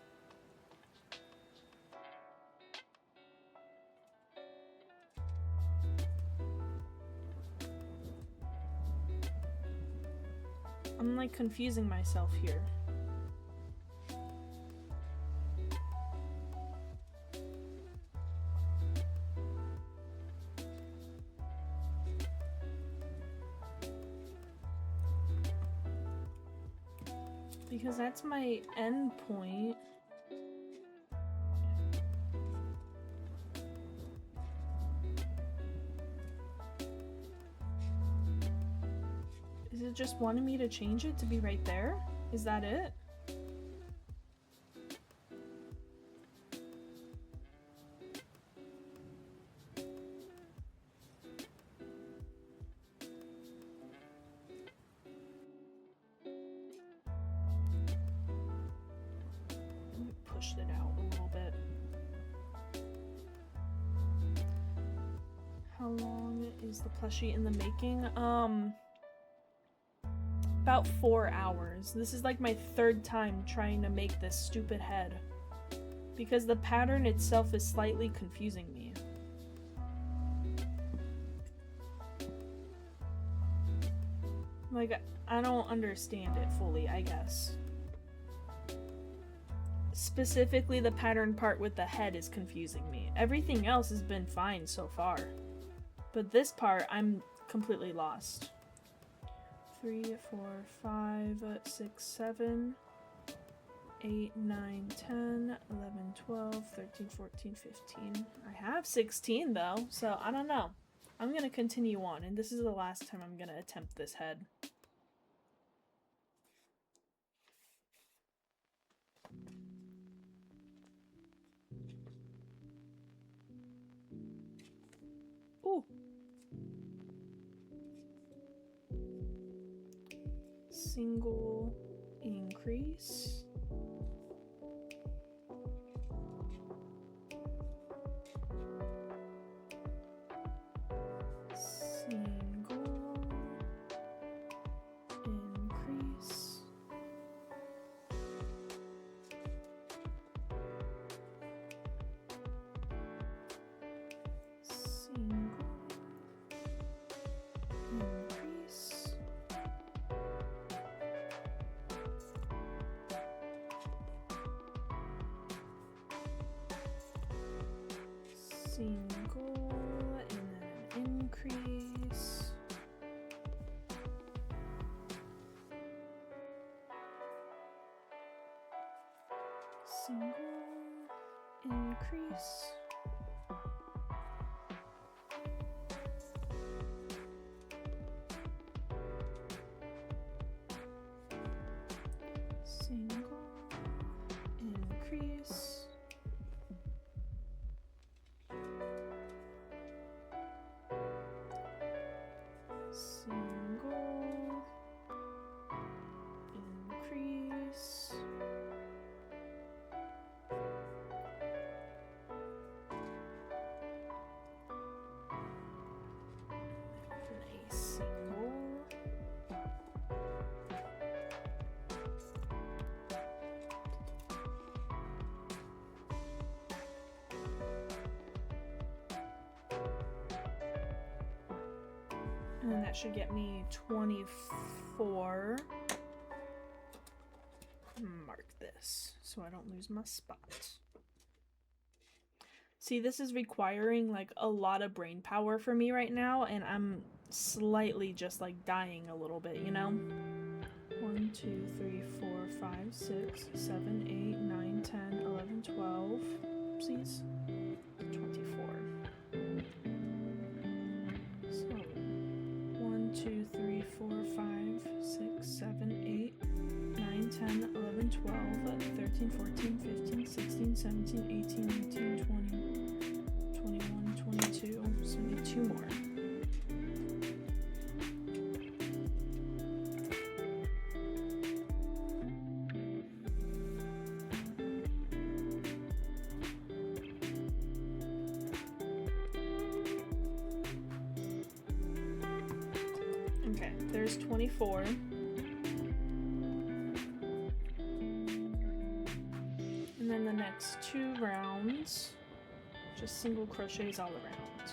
I'm like confusing myself here. Because that's my end point. Is it just wanting me to change it to be right there? Is that it? Let me push it out a little bit. How long is the plushie in the making? About 4 hours. This is like my third time trying to make this stupid head. Because the pattern itself is slightly confusing me. Like, I don't understand it fully, I guess. Specifically, the pattern part with the head is confusing me. Everything else has been fine so far. But this part, I'm completely lost. 3, 4, 5, 6, 7, 8, 9, 10, 11, 12, 13, 14, 15. I have 16 though, so I don't know. I'm gonna continue on, and this is the last time I'm gonna attempt this head. Ooh. Single increase. Single increase. Single increase. Single and then an increase. Single increase. Single increase. Single increase. A single. And then that should get me 24. Mark this so I don't lose my spot. See, this is requiring like a lot of brain power for me right now, and I'm slightly just like dying a little bit, you know? 1, 2, 3, 4, 5, 6, 7, 8, 9, 10, 11, 12. Oopsies. 24. So 1, 2, 3, 4, 5, 6, 7, 8, 9, 10, 11, 12, 13, 14, 15, 16, 17, 18, 19, 20, 21, 22. So we need 2 more. Okay, there's 24. And then the next 2 rounds, just single crochets all around.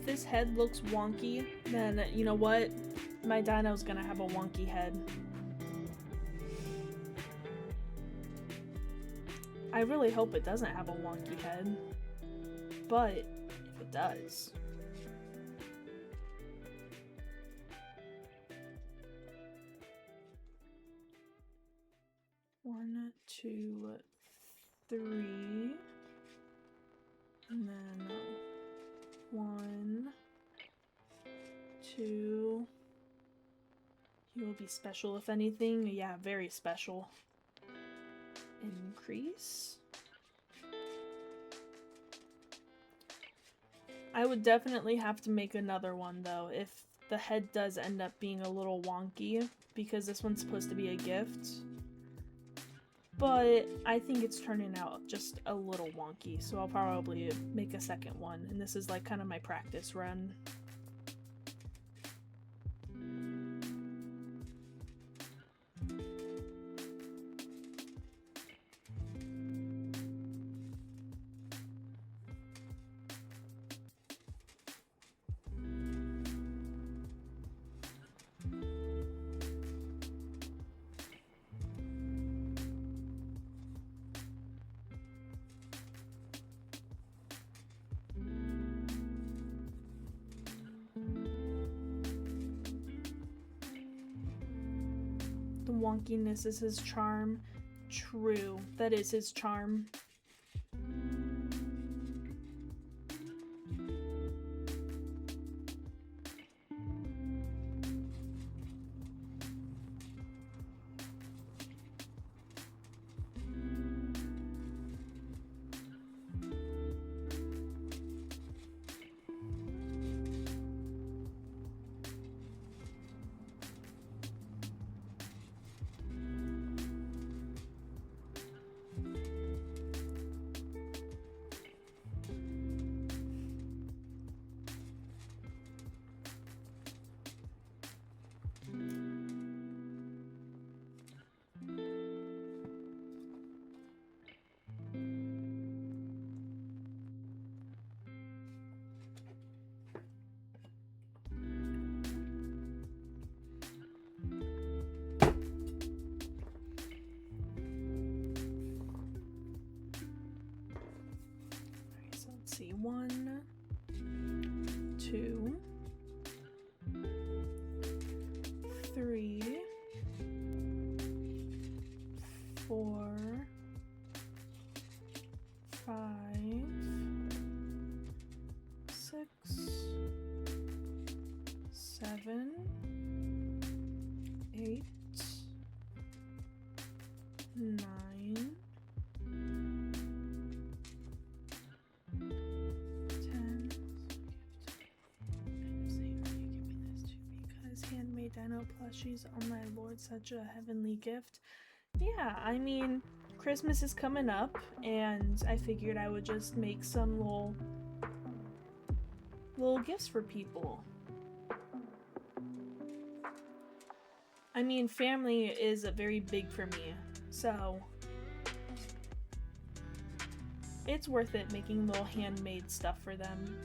if this head looks wonky, then you know what? My dino's gonna have a wonky head. I really hope it doesn't have a wonky head, but if it does. One, two, three, and then 1, 2. He will be special if anything. Yeah, very special. Increase. I would definitely have to make another one though if the head does end up being a little wonky, because this one's supposed to be a gift. But I think it's turning out just a little wonky, so I'll probably make a second one, and this is like kind of my practice run. The wonkiness is his charm. True, that is his charm. See, 1, 2, 3, 4, 5, 6, 7, 8, 9, 10. Handmade dino plushies. Oh my lord, such a heavenly gift. Yeah, I mean, Christmas is coming up, and I figured I would just make some little gifts for people. I mean, family is very big for me, so it's worth it making little handmade stuff for them.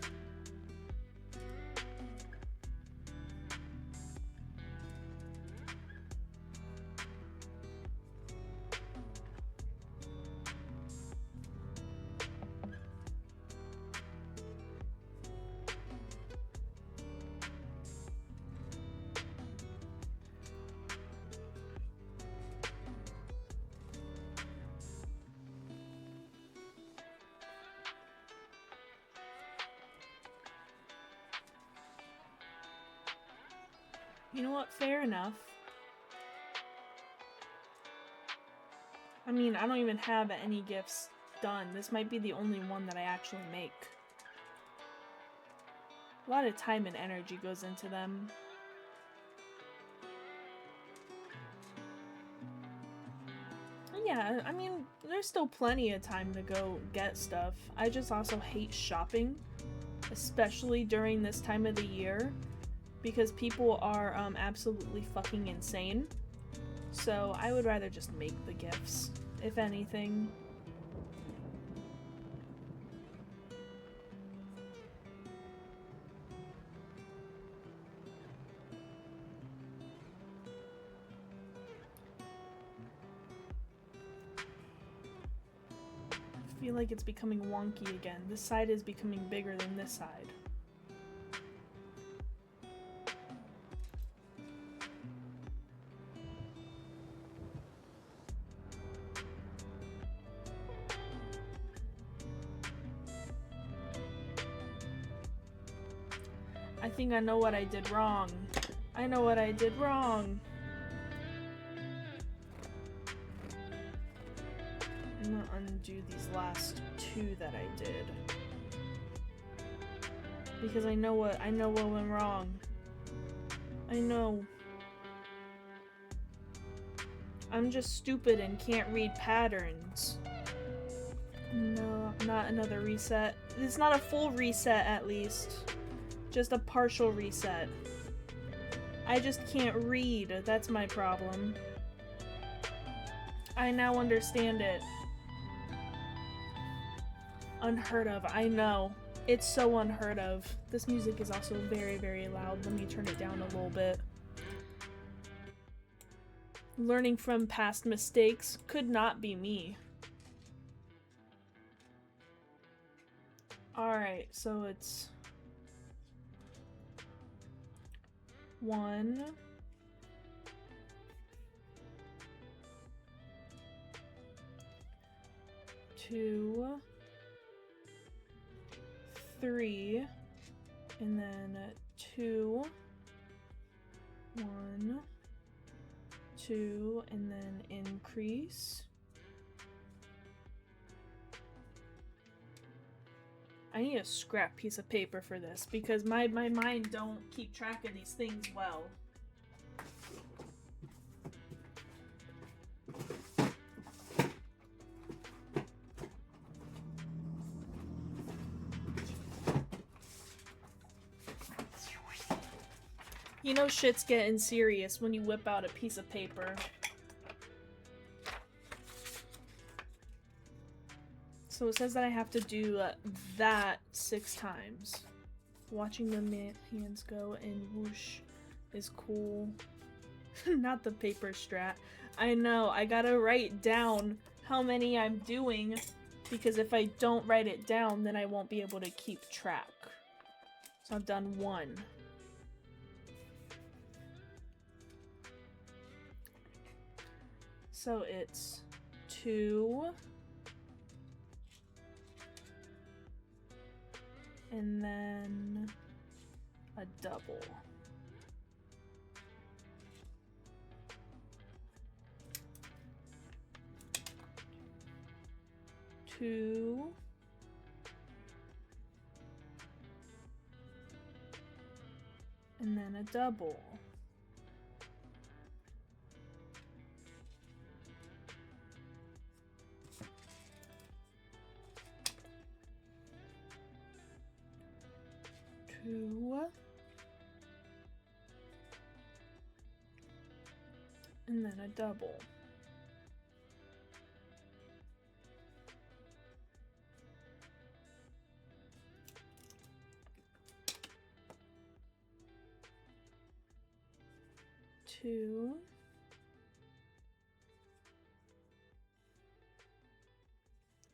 You know what? Fair enough. I mean, I don't even have any gifts done. This might be the only one that I actually make. A lot of time and energy goes into them. Yeah, I mean, there's still plenty of time to go get stuff. I just also hate shopping, especially during this time of the year, because people are absolutely fucking insane. So I would rather just make the gifts, if anything. feel like it's becoming wonky again. This side is becoming bigger than this side. I think I know what I did wrong. I know what I did wrong. I'm gonna undo these last two that I did. Because I know what went wrong. I know. I'm just stupid and can't read patterns. No, not another reset. It's not a full reset at least. Just a partial reset. I just can't read. That's my problem. I now understand it. Unheard of, I know. It's so unheard of. This music is also very, very loud. Let me turn it down a little bit. Learning from past mistakes could not be me. Alright, so it's 1, 2, 3, and then 2, 1, 2, and then increase. I need a scrap piece of paper for this because my mind don't keep track of these things well. You know shit's getting serious when you whip out a piece of paper. So it says that I have to do that 6 times. Watching the hands go and whoosh is cool. Not the paper strat. I know, I gotta write down how many I'm doing because if I don't write it down then I won't be able to keep track. So I've done 1. So it's 2, and then a double. 2, and then a double. 2, and then a double. 2,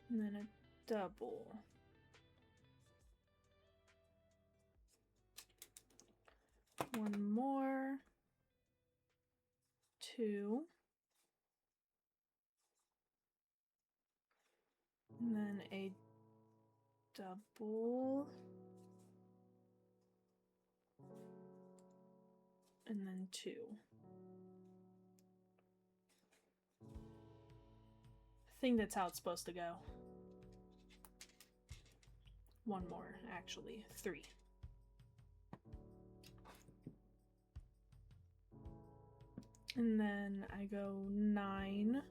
and then a double. 1 more. 2, and then a double, and then 2. I think that's how it's supposed to go. 1 more, actually. 3. And then I go 9,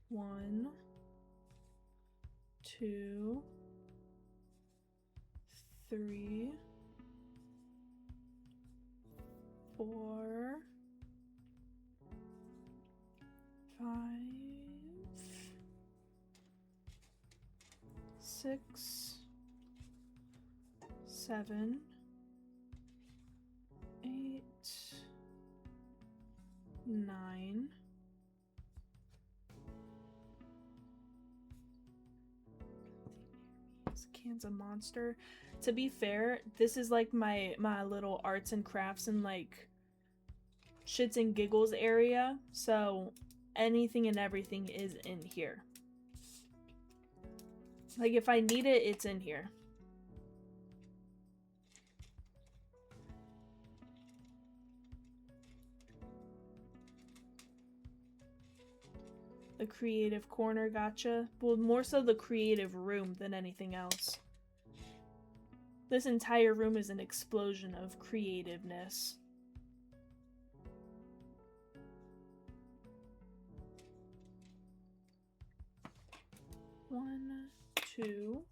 1, 2, 3, 4, 5, 6, 7, 8, 9, It's a monster. To be fair, this is like my little arts and crafts and like shits and giggles area, so anything and everything is in here. Like if I need it, it's in here. The creative corner, gotcha. Well, more so the creative room than anything else. This entire room is an explosion of creativeness. One, two.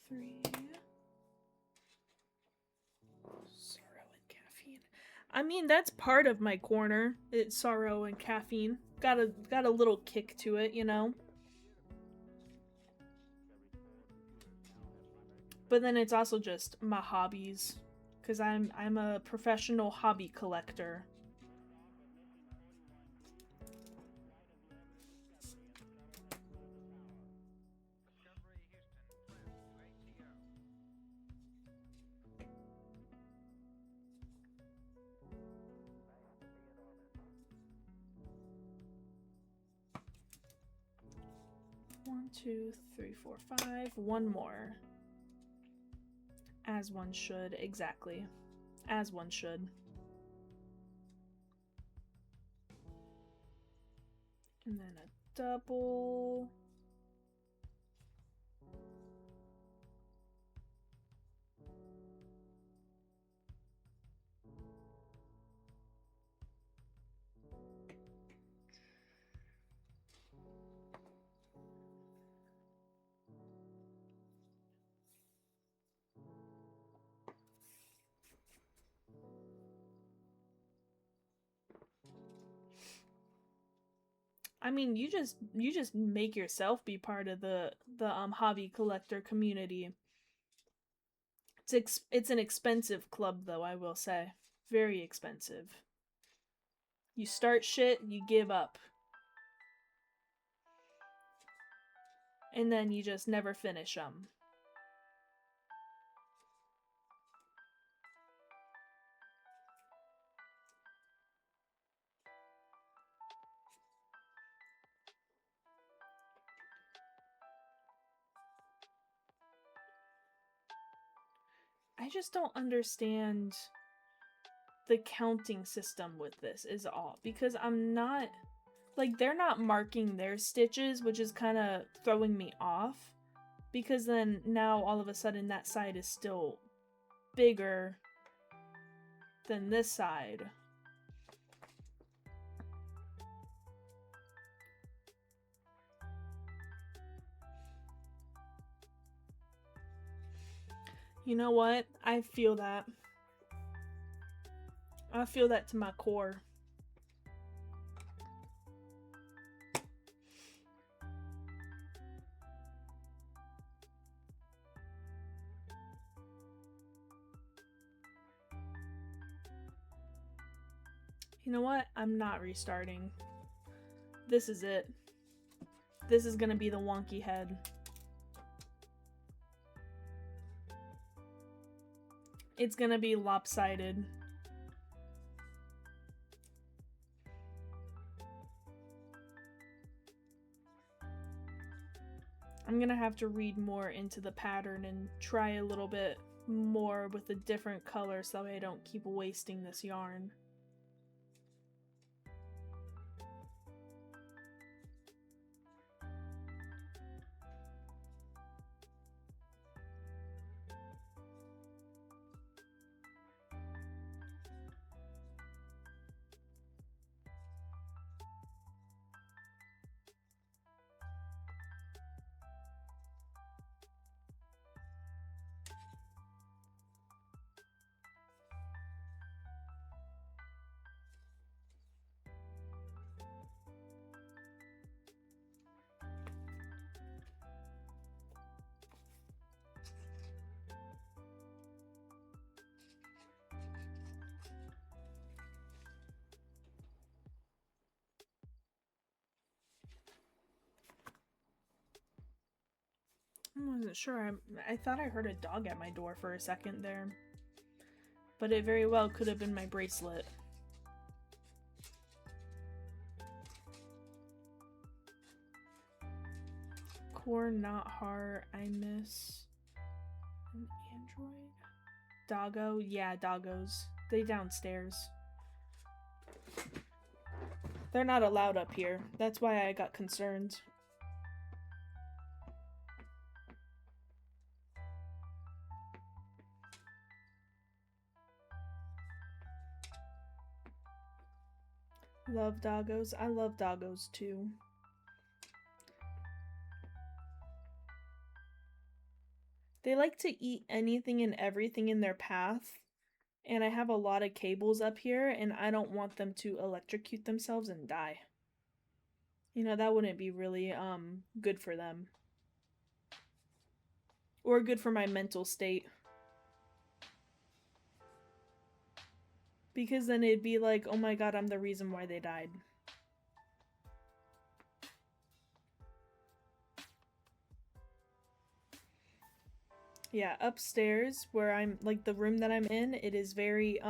Three. Sorrow and caffeine. I mean, that's part of my corner. It's sorrow and caffeine. Got a little kick to it, you know. But then it's also just my hobbies, cuz I'm a professional hobby collector. Discovery Houston, press to ATO. 1, 2, 3, 4, 5. One more. As one should, exactly. As one should. And then a double. I mean, you just make yourself be part of the hobby collector community. It's an expensive club though, I will say. Very expensive. You start shit, you give up. And then you just never finish them. I just don't understand the counting system with this is all, because I'm not, like, they're not marking their stitches, which is kind of throwing me off, because then now all of a sudden that side is still bigger than this side. You know what? I feel that. I feel that to my core. You know what? I'm not restarting. This is it. This is gonna be the wonky head. It's gonna be lopsided. I'm gonna have to read more into the pattern and try a little bit more with a different color so I don't keep wasting this yarn. wasn't sure. I thought I heard a dog at my door for a second there. But it very well could have been my bracelet. Core, not heart. I miss an android. Doggo? Yeah, doggos. They downstairs. They're not allowed up here. That's why I got concerned. Love doggos. I love doggos too. They like to eat anything and everything in their path. And I have a lot of cables up here, and I don't want them to electrocute themselves and die. You know, that wouldn't be really good for them. Or good for my mental state. Because then it'd be like, oh my god, I'm the reason why they died. Yeah, upstairs where I'm, like the room that I'm in, it is very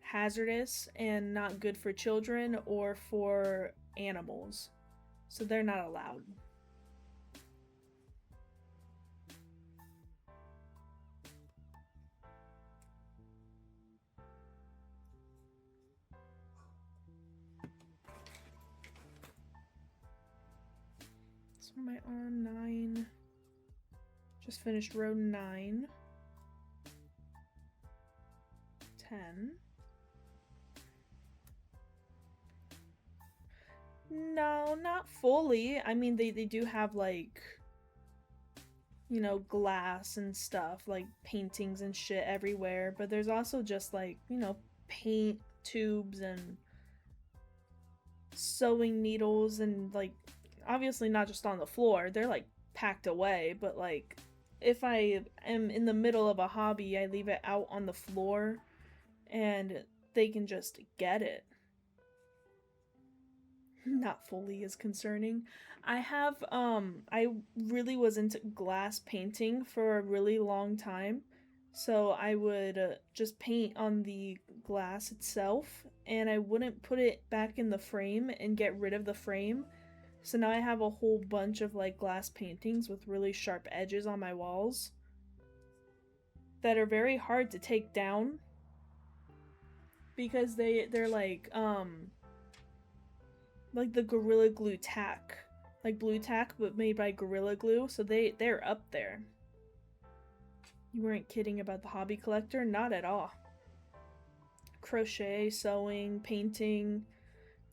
hazardous and not good for children or for animals. So they're not allowed. So am I on 9? Just finished row 9. 10. No, not fully. I mean, they do have, like, you know, glass and stuff, like paintings and shit everywhere. But there's also just, like, you know, paint tubes and sewing needles and, like, obviously not just on the floor. They're, like, packed away. But, like, if I am in the middle of a hobby, I leave it out on the floor and they can just get it. Not fully is concerning. I have, I really was into glass painting for a really long time. So I would just paint on the glass itself and I wouldn't put it back in the frame and get rid of the frame. So now I have a whole bunch of like glass paintings with really sharp edges on my walls that are very hard to take down because they're like the Gorilla Glue tack, like blue tack but made by Gorilla Glue, so they're up there. You weren't kidding about the hobby collector? Not at all. Crochet, sewing, painting,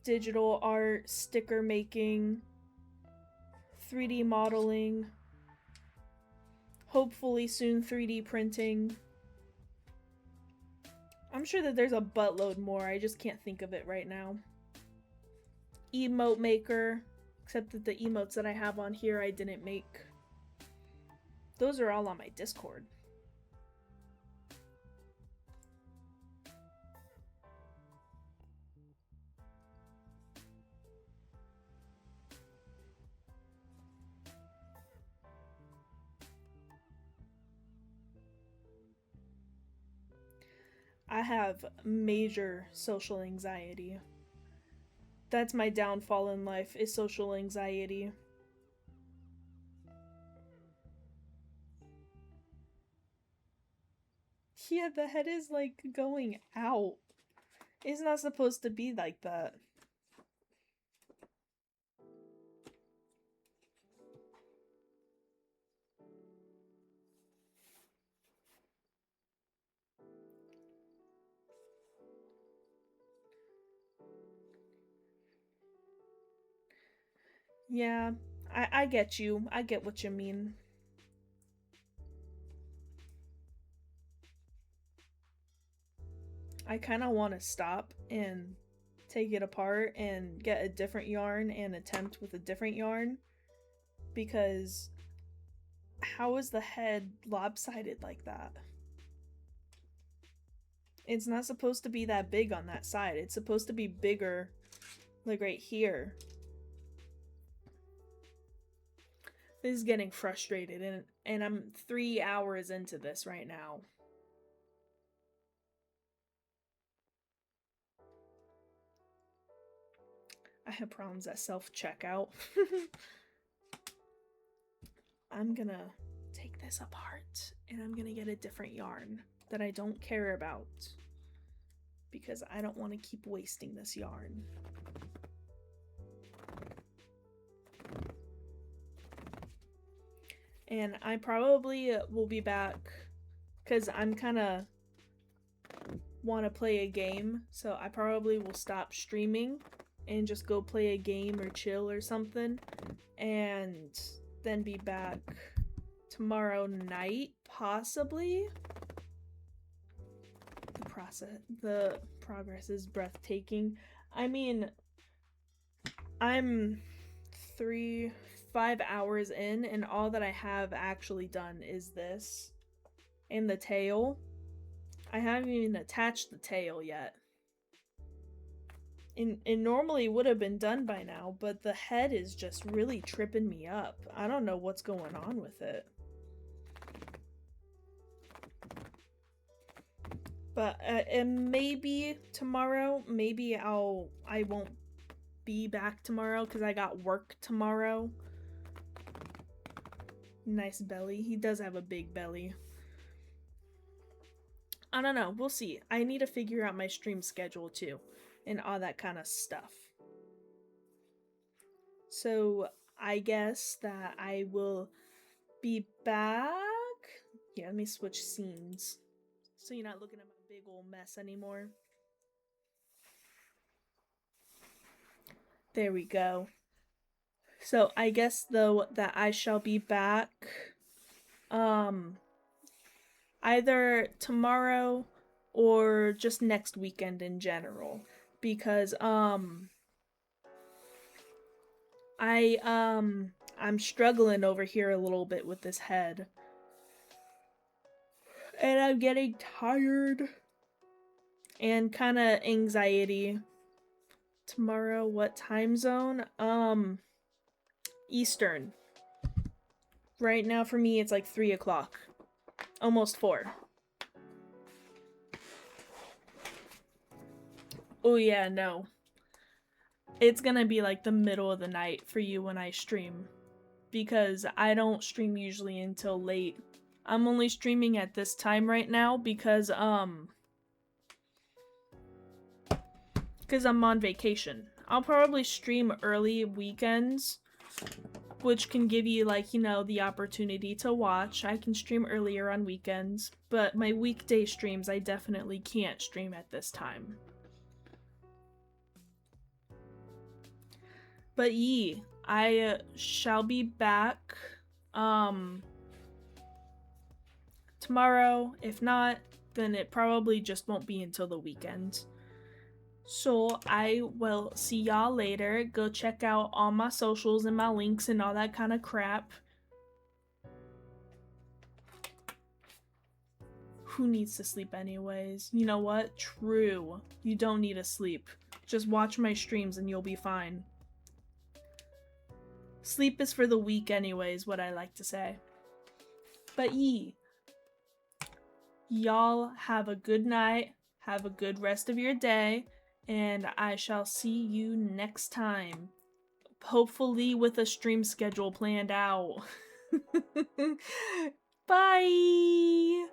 digital art, sticker making, 3D modeling, hopefully soon 3D printing. I'm sure that there's a buttload more, I just can't think of it right now. Emote maker, except that the emotes that I have on here I didn't make. Those are all on my Discord. I have major social anxiety. That's my downfall in life, is social anxiety. Yeah, the head is like going out. It's not supposed to be like that. Yeah, I get you. I get what you mean. I kind of want to stop and take it apart and get a different yarn and attempt with a different yarn, because how is the head lopsided like that? It's not supposed to be that big on that side. It's supposed to be bigger, like right here. This is getting frustrated, and I'm 3 hours into this right now. I have problems at self-checkout. I'm gonna take this apart, and I'm gonna get a different yarn that I don't care about, because I don't want to keep wasting this yarn. And I probably will be back, because I'm kind of want to play a game, so I probably will stop streaming and just go play a game or chill or something, and then be back tomorrow night, possibly. The progress is breathtaking. I mean, I'm 5 hours in, and all that I have actually done is this. And the tail. I haven't even attached the tail yet. It normally would have been done by now, but the head is just really tripping me up. I don't know what's going on with it. But and maybe tomorrow, maybe I won't be back tomorrow because I got work tomorrow. Nice belly. He does have a big belly. I don't know. We'll see. I need to figure out my stream schedule too, and all that kind of stuff. So I guess that I will be back. Yeah, let me switch scenes so you're not looking at my big old mess anymore. There we go. So I guess though that I shall be back either tomorrow or just next weekend in general, because I'm struggling over here a little bit with this head. And I'm getting tired and kind of anxiety. Tomorrow, what time zone? Eastern. Right now for me, it's like 3 o'clock. Almost 4. Oh yeah, no. It's gonna be like the middle of the night for you when I stream, because I don't stream usually until late. I'm only streaming at this time right now because I'm on vacation. I'll probably stream early weekends, which can give you, like, you know, the opportunity to watch. I can stream earlier on weekends, but my weekday streams I definitely can't stream at this time. But I shall be back tomorrow. If not, then it probably just won't be until the weekend. So I will see y'all later. Go check out all my socials and my links and all that kind of crap. Who needs to sleep anyways? You know what? True. You don't need to sleep. Just watch my streams and you'll be fine. Sleep is for the weak anyways, what I like to say. But y'all have a good night. Have a good rest of your day. And I shall see you next time. Hopefully with a stream schedule planned out. Bye!